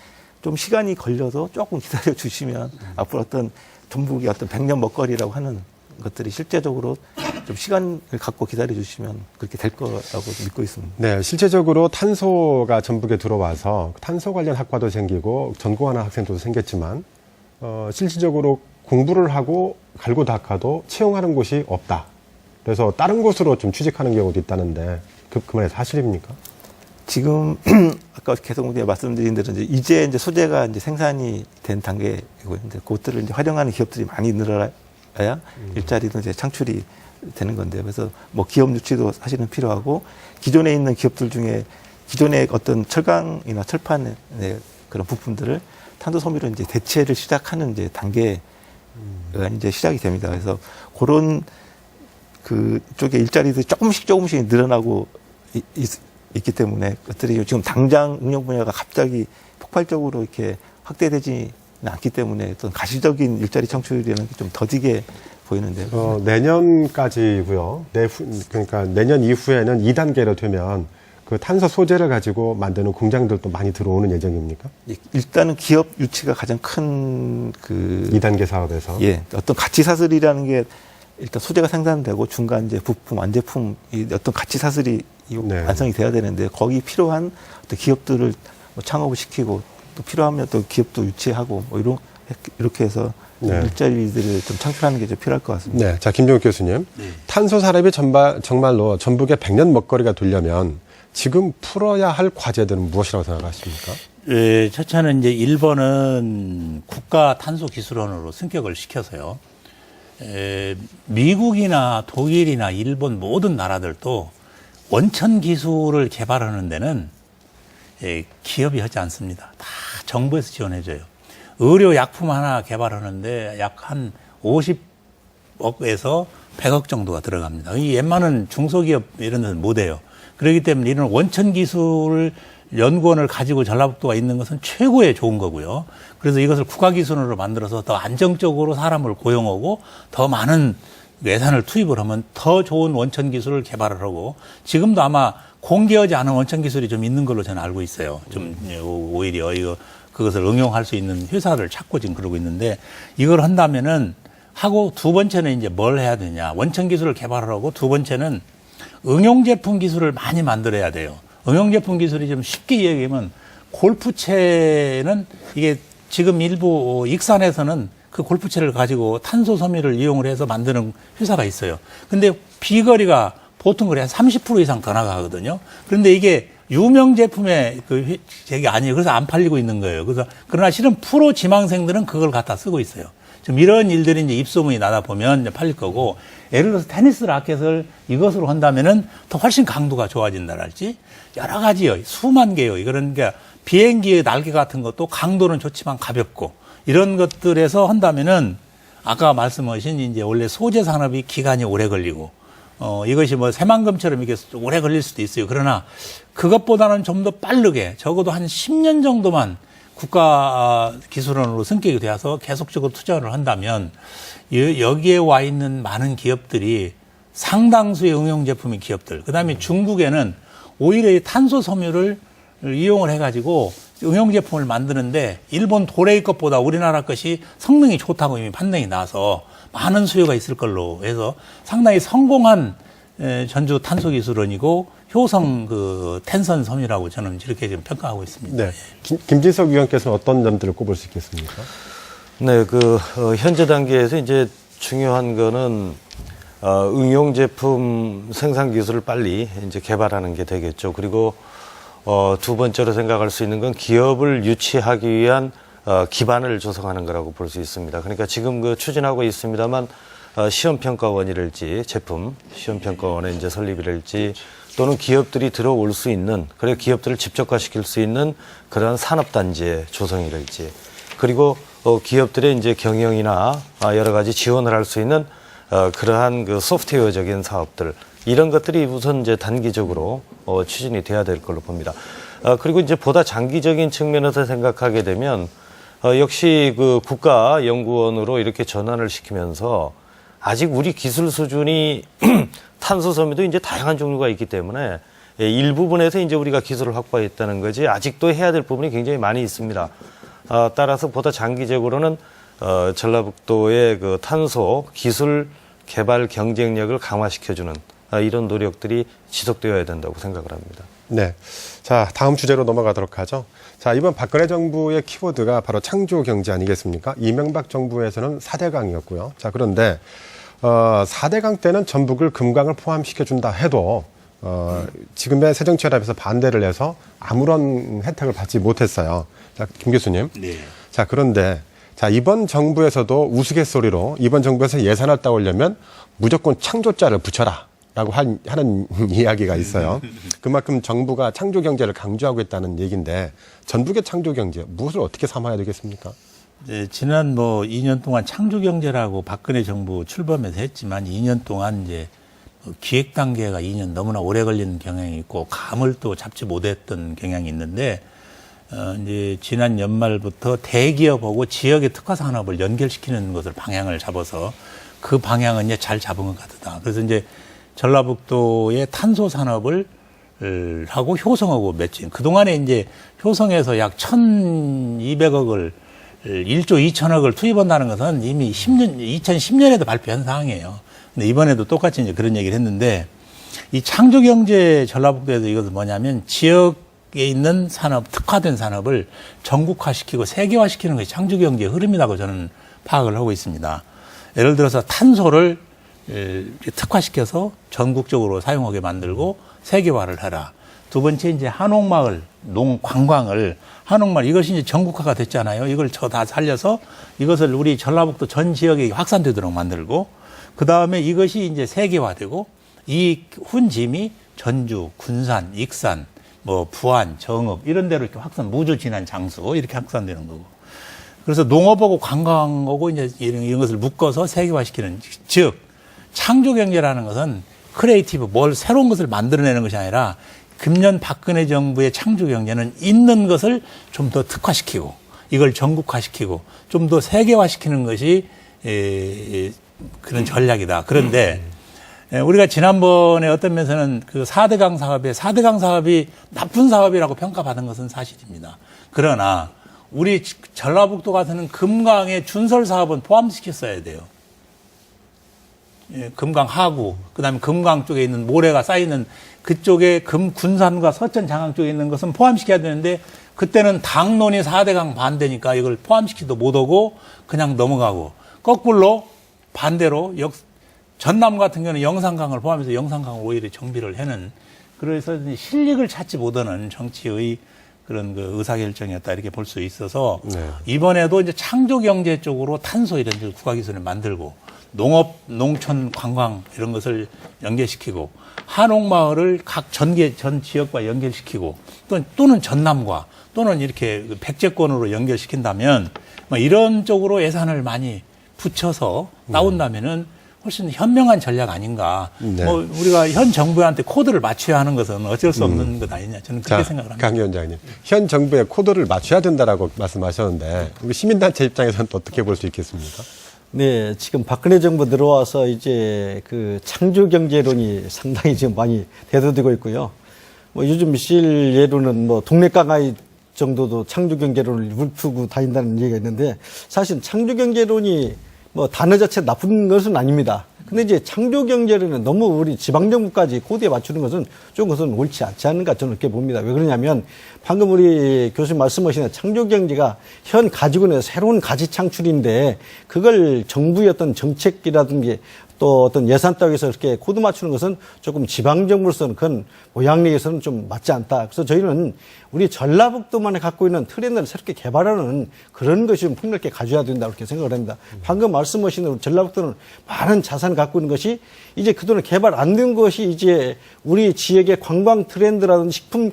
좀 시간이 걸려도 조금 기다려 주시면 앞으로 어떤 전북의 어떤 100년 먹거리라고 하는 것들이 실제적으로 좀 시간을 갖고 기다려 주시면 그렇게 될 거라고 믿고 있습니다. 네, 실제적으로 탄소가 전북에 들어와서 탄소 관련 학과도 생기고 전공하는 학생도 생겼지만 실질적으로 공부를 하고 갈고 닦아도 채용하는 곳이 없다. 그래서 다른 곳으로 좀 취직하는 경우도 있다는데 그 말이 사실입니까? 지금 아까 계속 말씀드린 대로 이제 소재가 이제 생산이 된 단계이고요. 이제 그것들을 이제 활용하는 기업들이 많이 늘어나야 일자리도 이제 창출이 되는 건데요. 그래서 뭐 기업 유치도 사실은 필요하고 기존에 있는 기업들 중에 기존의 어떤 철강이나 철판의 그런 부품들을 탄소 섬유로 이제 대체를 시작하는 이제 단계가 이제 시작이 됩니다. 그래서 그런 그 쪽에 일자리들이 조금씩 늘어나고 있기 때문에 그것들이 지금 당장 응용 분야가 갑자기 폭발적으로 이렇게 확대되지는 않기 때문에 어떤 가시적인 일자리 창출이라는 게 좀 더디게 보이는데요. 내년까지고요. 그러니까 내년 이후에는 2단계로 되면 그 탄소 소재를 가지고 만드는 공장들도 많이 들어오는 예정입니까? 일단은 기업 유치가 가장 큰 그 2단계 사업에서. 예, 어떤 가치 사슬이라는 게 일단 소재가 생산되고 중간 이제 부품, 완제품 이 어떤 가치 사슬이 네. 완성이 돼야 되는데 거기 필요한 어떤 기업들을 뭐 창업을 시키고 또 필요하면 또 기업도 유치하고 뭐 이렇게 해서 네. 일자리들을 좀 창출하는 게 좀 필요할 것 같습니다. 네, 자 김종욱 교수님, 탄소 산업이 정말로 전북의 100년 먹거리가 되려면 지금 풀어야 할 과제들은 무엇이라고 생각하십니까? 첫째는 이제 일본은 국가 탄소 기술원으로 승격을 시켜서요. 미국이나 독일이나 일본 모든 나라들도 원천 기술을 개발하는 데는 기업이 하지 않습니다. 다 정부에서 지원해줘요. 의료 약품 하나 개발하는데 약 한 50억에서 100억 정도가 들어갑니다. 이 웬만한 중소기업 이런 데는 못해요. 그렇기 때문에 이런 원천 기술 연구원을 가지고 전라북도가 있는 것은 최고의 좋은 거고요. 그래서 이것을 국가기술원으로 만들어서 더 안정적으로 사람을 고용하고 더 많은 예산을 투입을 하면 더 좋은 원천 기술을 개발을 하고 지금도 아마 공개하지 않은 원천 기술이 좀 있는 걸로 저는 알고 있어요. 좀 오히려 그것을 응용할 수 있는 회사를 찾고 지금 그러고 있는데 이걸 한다면은 하고 두 번째는 이제 뭘 해야 되냐. 원천 기술을 개발하고 두 번째는 응용 제품 기술을 많이 만들어야 돼요. 응용 제품 기술이 좀 쉽게 이야기하면 골프채는 이게 지금 일부 익산에서는 그 골프채를 가지고 탄소 섬유를 이용을 해서 만드는 회사가 있어요. 근데 비거리가 보통 그래 한 30% 이상 더 나가거든요. 그런데 이게 유명 제품의 그 제게 아니에요. 그래서 안 팔리고 있는 거예요. 그래서 그러나 실은 프로 지망생들은 그걸 갖다 쓰고 있어요. 좀 이런 일들이 이제 입소문이 나다 보면 이제 팔릴 거고, 예를 들어서 테니스 라켓을 이것으로 한다면은 더 훨씬 강도가 좋아진다랄지 여러 가지요. 수만 개요. 이런 게 비행기의 날개 같은 것도 강도는 좋지만 가볍고 이런 것들에서 한다면은 아까 말씀하신 이제 원래 소재 산업이 기간이 오래 걸리고 이것이 뭐 새만금처럼 이게 오래 걸릴 수도 있어요. 그러나 그것보다는 좀 더 빠르게 적어도 한 10년 정도만 국가 기술원으로 승격이 되어서 계속적으로 투자를 한다면 여기에 와 있는 많은 기업들이 상당수의 응용 제품인 기업들, 그다음에 중국에는 오히려 이 탄소 섬유를 이용을 해가지고 응용 제품을 만드는데 일본 도레이 것보다 우리나라 것이 성능이 좋다고 이미 판단이 나서 많은 수요가 있을 걸로 해서 상당히 성공한 전주 탄소기술원이고 효성 그 텐선 섬유라고 저는 이렇게 지금 평가하고 있습니다. 네. 김진석 위원께서는 어떤 점들을 꼽을 수 있겠습니까? 네, 현재 단계에서 이제 중요한 거는 응용 제품 생산 기술을 빨리 이제 개발하는 게 되겠죠. 그리고 두 번째로 생각할 수 있는 건 기업을 유치하기 위한 기반을 조성하는 거라고 볼 수 있습니다. 그러니까 지금 그 추진하고 있습니다만 시험평가원이랄지 제품 시험평가원의 이제 설립이랄지 또는 기업들이 들어올 수 있는 그리고 기업들을 집적화시킬 수 있는 그러한 산업단지의 조성이랄지 그리고 기업들의 이제 경영이나 여러 가지 지원을 할 수 있는 그러한 그 소프트웨어적인 사업들 이런 것들이 우선 이제 단기적으로 추진이 돼야 될 걸로 봅니다. 그리고 이제 보다 장기적인 측면에서 생각하게 되면 역시 그 국가연구원으로 이렇게 전환을 시키면서 아직 우리 기술 수준이 탄소 섬유도 이제 다양한 종류가 있기 때문에 일부분에서 이제 우리가 기술을 확보했다는 거지 아직도 해야 될 부분이 굉장히 많이 있습니다. 따라서 보다 장기적으로는 전라북도의 그 탄소 기술 개발 경쟁력을 강화시켜주는 이런 노력들이 지속되어야 된다고 생각을 합니다. 네. 자, 다음 주제로 넘어가도록 하죠. 자, 이번 박근혜 정부의 키워드가 바로 창조 경제 아니겠습니까? 이명박 정부에서는 4대강이었고요. 자, 그런데 4대강 때는 전북을 금강을 포함시켜준다 해도 지금의 새정치연합에서 반대를 해서 아무런 혜택을 받지 못했어요. 자, 김 교수님. 네. 자, 그런데 자, 이번 정부에서도 우스갯소리로 이번 정부에서 예산을 따오려면 무조건 창조자를 붙여라. 라고 하는 이야기가 있어요. 그만큼 정부가 창조 경제를 강조하고 있다는 얘기인데 전북의 창조 경제 무엇을 어떻게 삼아야 되겠습니까? 네, 지난 2년 동안 창조 경제라고 박근혜 정부 출범해서 했지만 2년 동안 이제 기획 단계가 2년 너무나 오래 걸리는 경향이 있고 감을 또 잡지 못했던 경향이 있는데 이제 지난 연말부터 대기업하고 지역의 특화 산업을 연결시키는 것을 방향을 잡아서 그 방향은 이제 잘 잡은 것 같다. 그래서 이제 전라북도의 탄소 산업을 하고 효성하고 맺힌 그동안에 이제 효성에서 약 1,200억을 1조 2천억을 투입한다는 것은 이미 2010년에도 발표한 사항이에요. 근데 이번에도 똑같이 이제 그런 얘기를 했는데 이 창조 경제 전라북도에서 이것은 뭐냐면 지역에 있는 산업, 특화된 산업을 전국화시키고 세계화시키는 것이 창조 경제의 흐름이라고 저는 파악을 하고 있습니다. 예를 들어서 탄소를 특화시켜서 전국적으로 사용하게 만들고 세계화를 하라. 두 번째 이제 한옥마을, 관광을 한옥마을 이것이 이제 전국화가 됐잖아요. 이걸 다 살려서 이것을 우리 전라북도 전 지역에 확산되도록 만들고 그 다음에 이것이 이제 세계화되고 이 훈짐이 전주, 군산, 익산, 부안, 정읍 이런 데로 이렇게 무주 지난 장수 이렇게 확산되는 거고. 그래서 농업하고 관광하고 이제 이런 것을 묶어서 세계화시키는 즉 창조 경제라는 것은 크리에이티브 새로운 것을 만들어내는 것이 아니라 금년 박근혜 정부의 창조 경제는 있는 것을 좀 더 특화시키고 이걸 전국화시키고 좀 더 세계화시키는 것이 그런 전략이다. 그런데 우리가 지난번에 어떤 면에서는 그 4대강 사업이 나쁜 사업이라고 평가받은 것은 사실입니다. 그러나 우리 전라북도 같은 금강의 준설 사업은 포함시켰어야 돼요. 금강 하구, 그 다음에 금강 쪽에 있는 모래가 쌓이는 그쪽에 군산과 서천 장항 쪽에 있는 것은 포함시켜야 되는데 그때는 당론이 4대강 반대니까 이걸 포함시키도 못하고 그냥 넘어가고 거꾸로 반대로 전남 같은 경우는 영산강을 포함해서 영산강을 오히려 정비를 해는 그래서 실익을 찾지 못하는 정치의 그런 그 의사결정이었다 이렇게 볼 수 있어서 네. 이번에도 이제 창조경제 쪽으로 탄소 이런 국가기술을 만들고 농업, 농촌, 관광 이런 것을 연계시키고 한옥마을을 각 전 지역과 연결시키고 또는 전남과 또는 이렇게 백제권으로 연결시킨다면 이런 쪽으로 예산을 많이 붙여서 나온다면은 훨씬 현명한 전략 아닌가. 네. 우리가 현 정부한테 코드를 맞춰야 하는 것은 어쩔 수 없는 것 아니냐. 저는 그렇게 생각을 합니다. 강 위원장님, 현 정부의 코드를 맞춰야 된다라고 말씀하셨는데 우리 시민단체 입장에서는 또 어떻게 볼 수 있겠습니까? 네, 지금 박근혜 정부 들어와서 이제 그 창조 경제론이 상당히 지금 많이 대두되고 있고요. 요즘 실 예로는 동네 깡아이 정도도 창조 경제론을 물프고 다닌다는 얘기가 있는데 사실 창조 경제론이 단어 자체 나쁜 것은 아닙니다. 근데 이제 창조 경제론은 너무 우리 지방정부까지 코드에 맞추는 것은 그것은 옳지 않지 않은가 저는 그렇게 봅니다. 왜 그러냐면 방금 우리 교수님 말씀하신 창조 경제가 현 가지고 있는 새로운 가치 창출인데 그걸 정부의 어떤 정책이라든지 또 어떤 예산 따위에서 이렇게 코드 맞추는 것은 조금 지방정부로서는 그건 모양내에서는 좀 맞지 않다. 그래서 저희는 우리 전라북도만에 갖고 있는 트렌드를 새롭게 개발하는 그런 것이 좀 폭넓게 가져야 된다 그렇게 생각을 합니다. 방금 말씀하신 우리 전라북도는 많은 자산을 갖고 있는 것이 이제 그동안 개발 안 된 것이 이제 우리 지역의 관광 트렌드라든지 식품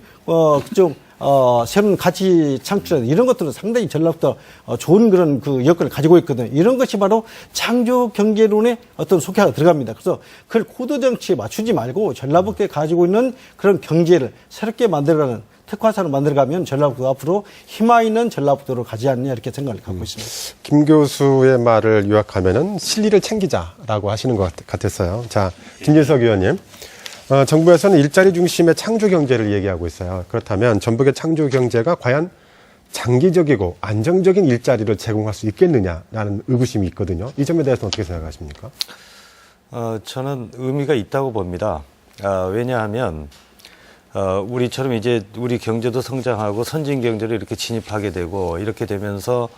새로운 가치 창출 이런 것들은 상당히 전라북도 좋은 그런 그 여건을 가지고 있거든요. 이런 것이 바로 창조 경제론의 어떤 속해가 들어갑니다. 그래서 그걸 코드 정치에 맞추지 말고 전라북도에 가지고 있는 그런 경제를 새롭게 만들어가는 특화산을 만들어가면 전라북도 앞으로 희망 있는 전라북도로 가지 않느냐 이렇게 생각을 갖고 있습니다. 김 교수의 말을 요약하면은 실리를 챙기자라고 하시는 것 같았어요. 자, 김진석 의원님. 정부에서는 일자리 중심의 창조 경제를 얘기하고 있어요. 그렇다면 전북의 창조 경제가 과연 장기적이고 안정적인 일자리를 제공할 수 있겠느냐라는 의구심이 있거든요. 이 점에 대해서는 어떻게 생각하십니까? 저는 의미가 있다고 봅니다. 왜냐하면 우리처럼 이제 우리 경제도 성장하고 선진 경제로 이렇게 진입하게 되고 이렇게 되면서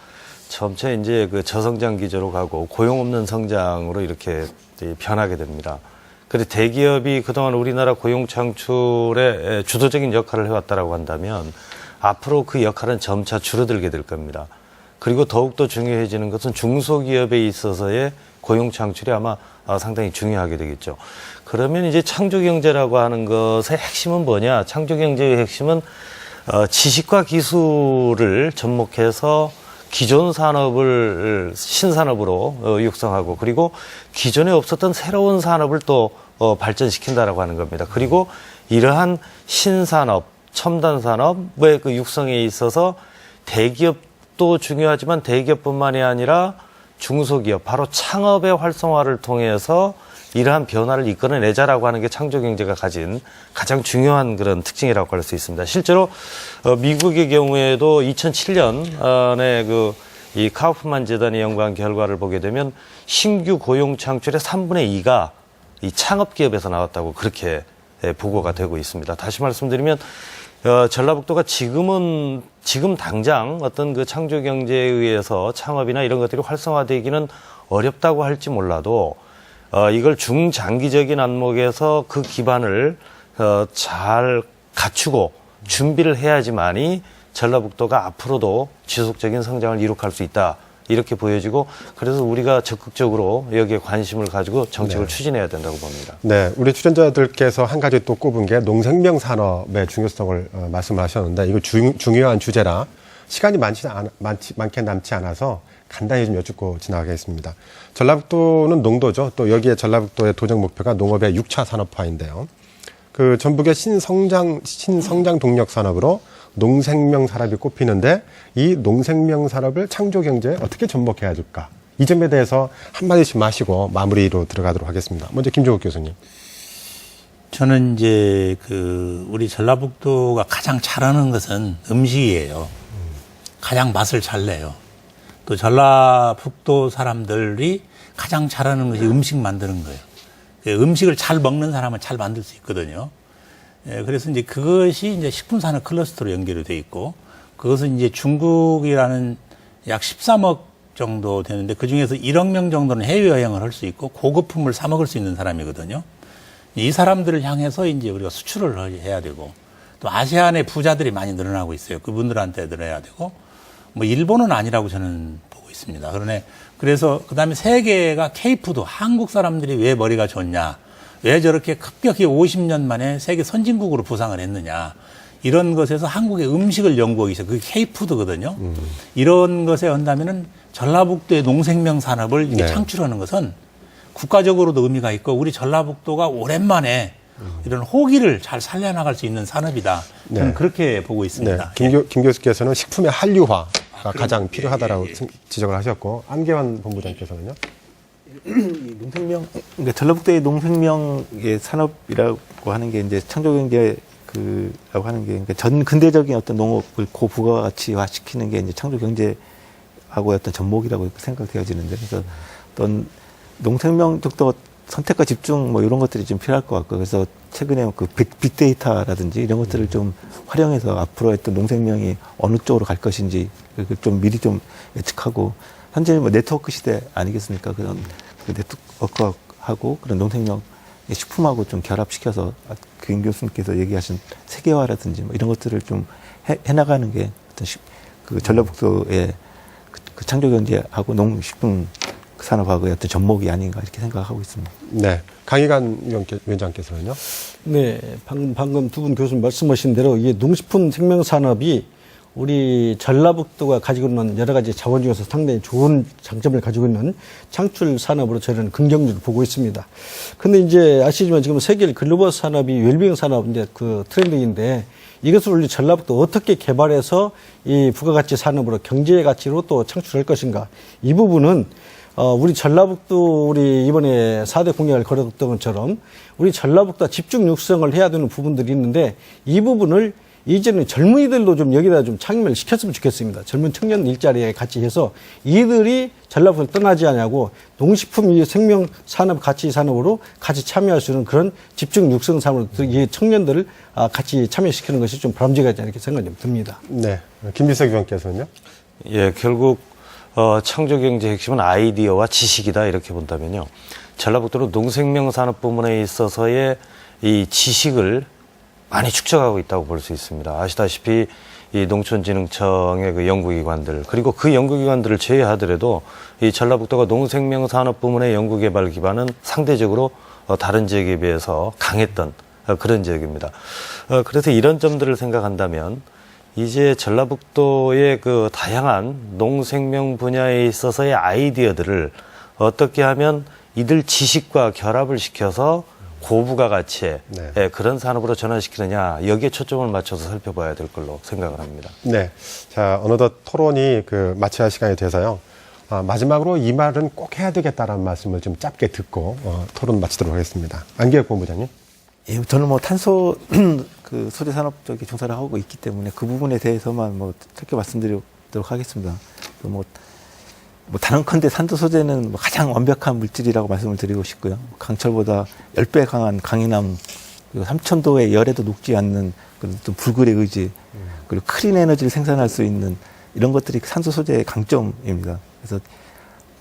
점차 이제 그 저성장 기조로 가고 고용 없는 성장으로 이렇게 변하게 됩니다. 그런데 대기업이 그동안 우리나라 고용 창출에 주도적인 역할을 해왔다라고 한다면 앞으로 그 역할은 점차 줄어들게 될 겁니다. 그리고 더욱더 중요해지는 것은 중소기업에 있어서의 고용 창출이 아마 상당히 중요하게 되겠죠. 그러면 이제 창조경제라고 하는 것의 핵심은 뭐냐? 창조경제의 핵심은 지식과 기술을 접목해서 기존 산업을 신산업으로 육성하고 그리고 기존에 없었던 새로운 산업을 또 발전시킨다라고 하는 겁니다. 그리고 이러한 신산업, 첨단 산업의 그 육성에 있어서 대기업도 중요하지만 대기업뿐만이 아니라 중소기업, 바로 창업의 활성화를 통해서 이러한 변화를 이끌어내자라고 하는 게 창조경제가 가진 가장 중요한 그런 특징이라고 할 수 있습니다. 실제로 미국의 경우에도 2007년에 이 카우프만 재단이 연구한 결과를 보게 되면 신규 고용 창출의 3분의 2가 이 창업기업에서 나왔다고 그렇게 보고가 되고 있습니다. 다시 말씀드리면 전라북도가 지금 당장 어떤 그 창조경제에 의해서 창업이나 이런 것들이 활성화되기는 어렵다고 할지 몰라도 이걸 중장기적인 안목에서 그 기반을 잘 갖추고 준비를 해야지만이 전라북도가 앞으로도 지속적인 성장을 이룩할 수 있다. 이렇게 보여지고 그래서 우리가 적극적으로 여기에 관심을 가지고 정책을 추진해야 된다고 봅니다. 네, 우리 출연자들께서 한 가지 또 꼽은 게 농생명 산업의 중요성을 말씀하셨는데 이거 중요한 주제라 시간이 많게 남지 않아서 간단히 좀 여쭙고 지나가겠습니다. 전라북도는 농도죠. 또 여기에 전라북도의 도정 목표가 농업의 6차 산업화인데요. 그 전북의 신성장 동력 산업으로 농생명 산업이 꼽히는데 이 농생명 산업을 창조 경제에 어떻게 접목해야 될까? 이 점에 대해서 한마디씩 마시고 마무리로 들어가도록 하겠습니다. 먼저 김종욱 교수님. 저는 이제 우리 전라북도가 가장 잘하는 것은 음식이에요. 가장 맛을 잘 내요. 또 전라북도 사람들이 가장 잘하는 것이 음식 만드는 거예요. 음식을 잘 먹는 사람은 잘 만들 수 있거든요. 그래서 이제 그것이 이제 식품산업 클러스터로 연결이 돼 있고, 그것은 이제 중국이라는 약 13억 정도 되는데, 그 중에서 1억 명 정도는 해외여행을 할 수 있고, 고급품을 사먹을 수 있는 사람이거든요. 이 사람들을 향해서 이제 우리가 수출을 해야 되고, 또 아시안의 부자들이 많이 늘어나고 있어요. 그분들한테 늘어야 되고, 뭐, 일본은 아니라고 저는 보고 있습니다. 그래서, 그 다음에 세계가 K푸드, 한국 사람들이 왜 머리가 좋냐, 왜 저렇게 급격히 50년 만에 세계 선진국으로 부상을 했느냐. 이런 것에서 한국의 음식을 연구하기 시작. 그게 K푸드거든요. 이런 것에 한다면은 전라북도의 농생명 산업을 이게 창출하는 것은 국가적으로도 의미가 있고 우리 전라북도가 오랜만에 이런 호기를 잘 살려나갈 수 있는 산업이다. 저는 그렇게 보고 있습니다. 네. 김 교수께서는 식품의 한류화가 가장 필요하다라고 지적을 하셨고 안계환 본부장께서는요. 농생명, 그러니까 전라북도의 농생명의 산업이라고 하는 게 이제 창조경제 라고 하는 게 그러니까 전 근대적인 어떤 농업을 고부가가치화 시키는 게 이제 창조경제하고의 어떤 접목이라고 생각되어지는데 그래서 어떤 농생명 쪽도 선택과 집중 뭐 이런 것들이 좀 필요할 것 같고 그래서 최근에 그 빅데이터라든지 이런 것들을 좀 활용해서 앞으로 했던 농생명이 어느 쪽으로 갈 것인지 좀 미리 좀 예측하고 현재 뭐 네트워크 시대 아니겠습니까? 그런 그 네트워크화 하고 그런 농생명 식품하고 좀 결합시켜서 김 교수님께서 얘기하신 세계화라든지 뭐 이런 것들을 좀 해나가는 게 어떤 그 전라북도의 그 창조경제하고 농식품 산업하고의 어떤 접목이 아닌가 이렇게 생각하고 있습니다. 네. 강희관 위원장께서는요? 네, 방금 두 분 교수님 말씀하신 대로 이 농식품 생명산업이 우리 전라북도가 가지고 있는 여러 가지 자원 중에서 상당히 좋은 장점을 가지고 있는 창출 산업으로 저는 긍정적으로 보고 있습니다. 근데 이제 아시지만 지금 세계 글로벌 산업이 웰빙 산업 이제 그 트렌드인데 이것을 우리 전라북도 어떻게 개발해서 이 부가가치 산업으로 경제의 가치로 또 창출할 것인가. 이 부분은 우리 전라북도 우리 이번에 4대 공약을 걸었던 것처럼 우리 전라북도 집중 육성을 해야 되는 부분들이 있는데 이 부분을 이제는 젊은이들도 좀 여기다 좀 참여를 시켰으면 좋겠습니다. 젊은 청년 일자리에 같이 해서 이들이 전라북도를 떠나지 않냐고 농식품 생명 산업 가치 산업으로 같이 참여할 수 있는 그런 집중 육성 산업으로 이 청년들을 같이 참여시키는 것이 좀 바람직하지 않을까 생각이 좀 듭니다. 네. 김비석 위원께서는요? 예, 결국 창조경제의 핵심은 아이디어와 지식이다 이렇게 본다면요. 전라북도는 농생명 산업 부문에 있어서의 이 지식을 많이 축적하고 있다고 볼 수 있습니다. 아시다시피 이 농촌진흥청의 그 연구기관들 그리고 그 연구기관들을 제외하더라도 이 전라북도가 농생명 산업 부문의 연구개발 기반은 상대적으로 다른 지역에 비해서 강했던 그런 지역입니다. 그래서 이런 점들을 생각한다면 이제 전라북도의 그 다양한 농생명 분야에 있어서의 아이디어들을 어떻게 하면 이들 지식과 결합을 시켜서 고부가 가치의 그런 산업으로 전환시키느냐 여기에 초점을 맞춰서 살펴봐야 될 걸로 생각을 합니다. 네. 자, 어느덧 토론이 마쳐야 할 시간이 돼서요. 마지막으로 이 말은 꼭 해야 되겠다라는 말씀을 좀 짧게 듣고 토론 마치도록 하겠습니다. 안기혁 본부장님. 예, 저는 뭐 탄소 그 소재 산업 쪽에 종사를 하고 있기 때문에 그 부분에 대해서만 뭐 짧게 말씀드리도록 하겠습니다. 뭐 단언컨대 산소 소재는 가장 완벽한 물질이라고 말씀을 드리고 싶고요. 강철보다 10배 강한 강인함, 그리고 3000도의 열에도 녹지 않는 그런 또 불굴의 의지, 그리고 클린 에너지를 생산할 수 있는 이런 것들이 산소 소재의 강점입니다. 그래서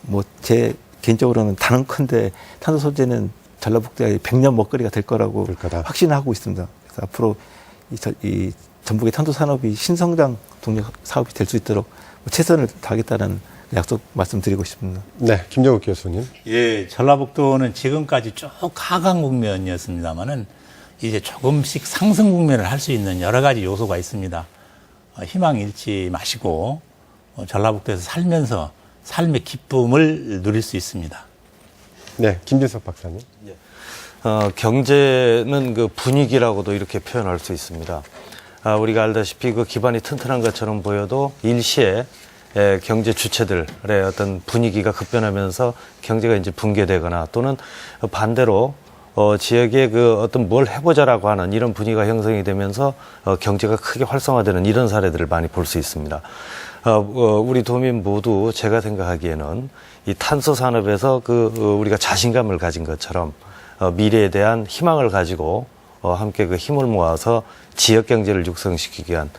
뭐 제 개인적으로는 단언컨대 탄소 소재는 전라북도의 100년 먹거리가 될 거라고 확신하고 있습니다. 그래서 앞으로 이 전북의 탄소 산업이 신성장 동력 사업이 될 수 있도록 최선을 다하겠다는 약속 말씀드리고 싶습니다. 네, 김정욱 교수님. 예, 전라북도는 지금까지 쭉 하강 국면이었습니다만은 이제 조금씩 상승 국면을 할 수 있는 여러 가지 요소가 있습니다. 희망 잃지 마시고 전라북도에서 살면서 삶의 기쁨을 누릴 수 있습니다. 네, 김진석 박사님. 경제는 그 분위기라고도 이렇게 표현할 수 있습니다. 우리가 알다시피 그 기반이 튼튼한 것처럼 보여도 일시에 경제 주체들의 어떤 분위기가 급변하면서 경제가 이제 붕괴되거나 또는 반대로 지역에 그 어떤 뭘 해보자라고 하는 이런 분위기가 형성이 되면서 경제가 크게 활성화되는 이런 사례들을 많이 볼 수 있습니다. 우리 도민 모두 제가 생각하기에는 이 탄소 산업에서 우리가 자신감을 가진 것처럼 미래에 대한 희망을 가지고 함께 그 힘을 모아서 지역 경제를 육성시키기 위한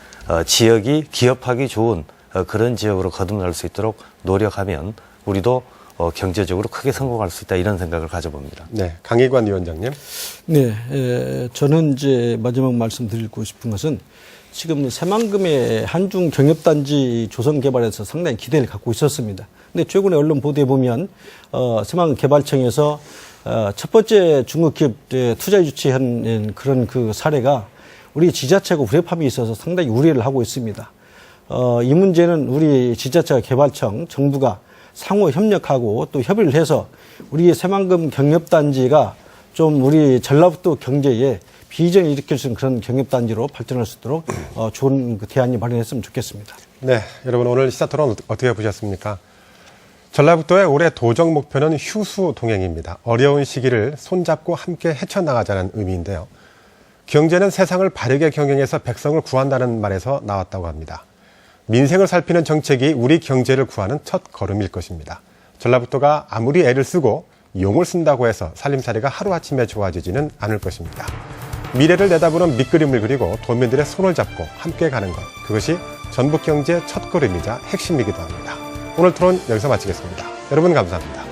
지역이 기업하기 좋은 그런 지역으로 거듭날 수 있도록 노력하면 우리도 경제적으로 크게 성공할 수 있다 이런 생각을 가져봅니다. 네, 강희관 위원장님. 네, 저는 이제 마지막 말씀드리고 싶은 것은 지금 새만금의 한중 경협단지 조성 개발에서 상당히 기대를 갖고 있었습니다. 근데 최근에 언론 보도에 보면 새만금 개발청에서 첫 번째 중국 기업 투자 유치한 그런 그 사례가 우리 지자체하고 불협합이 있어서 상당히 우려를 하고 있습니다. 이 문제는 우리 지자체와 개발청, 정부가 상호 협력하고 또 협의를 해서 우리 새만금 경협단지가 좀 우리 전라북도 경제에 비전을 일으킬 수 있는 그런 경협단지로 발전할 수 있도록 좋은 그 대안이 마련했으면 좋겠습니다. 네, 여러분 오늘 시사토론 어떻게 보셨습니까? 전라북도의 올해 도정 목표는 휴수 동행입니다. 어려운 시기를 손잡고 함께 헤쳐나가자는 의미인데요. 경제는 세상을 바르게 경영해서 백성을 구한다는 말에서 나왔다고 합니다. 민생을 살피는 정책이 우리 경제를 구하는 첫 걸음일 것입니다. 전라북도가 아무리 애를 쓰고 용을 쓴다고 해서 살림살이가 하루아침에 좋아지지는 않을 것입니다. 미래를 내다보는 밑그림을 그리고 도민들의 손을 잡고 함께 가는 것, 그것이 전북 경제의 첫 걸음이자 핵심이기도 합니다. 오늘 토론 여기서 마치겠습니다. 여러분 감사합니다.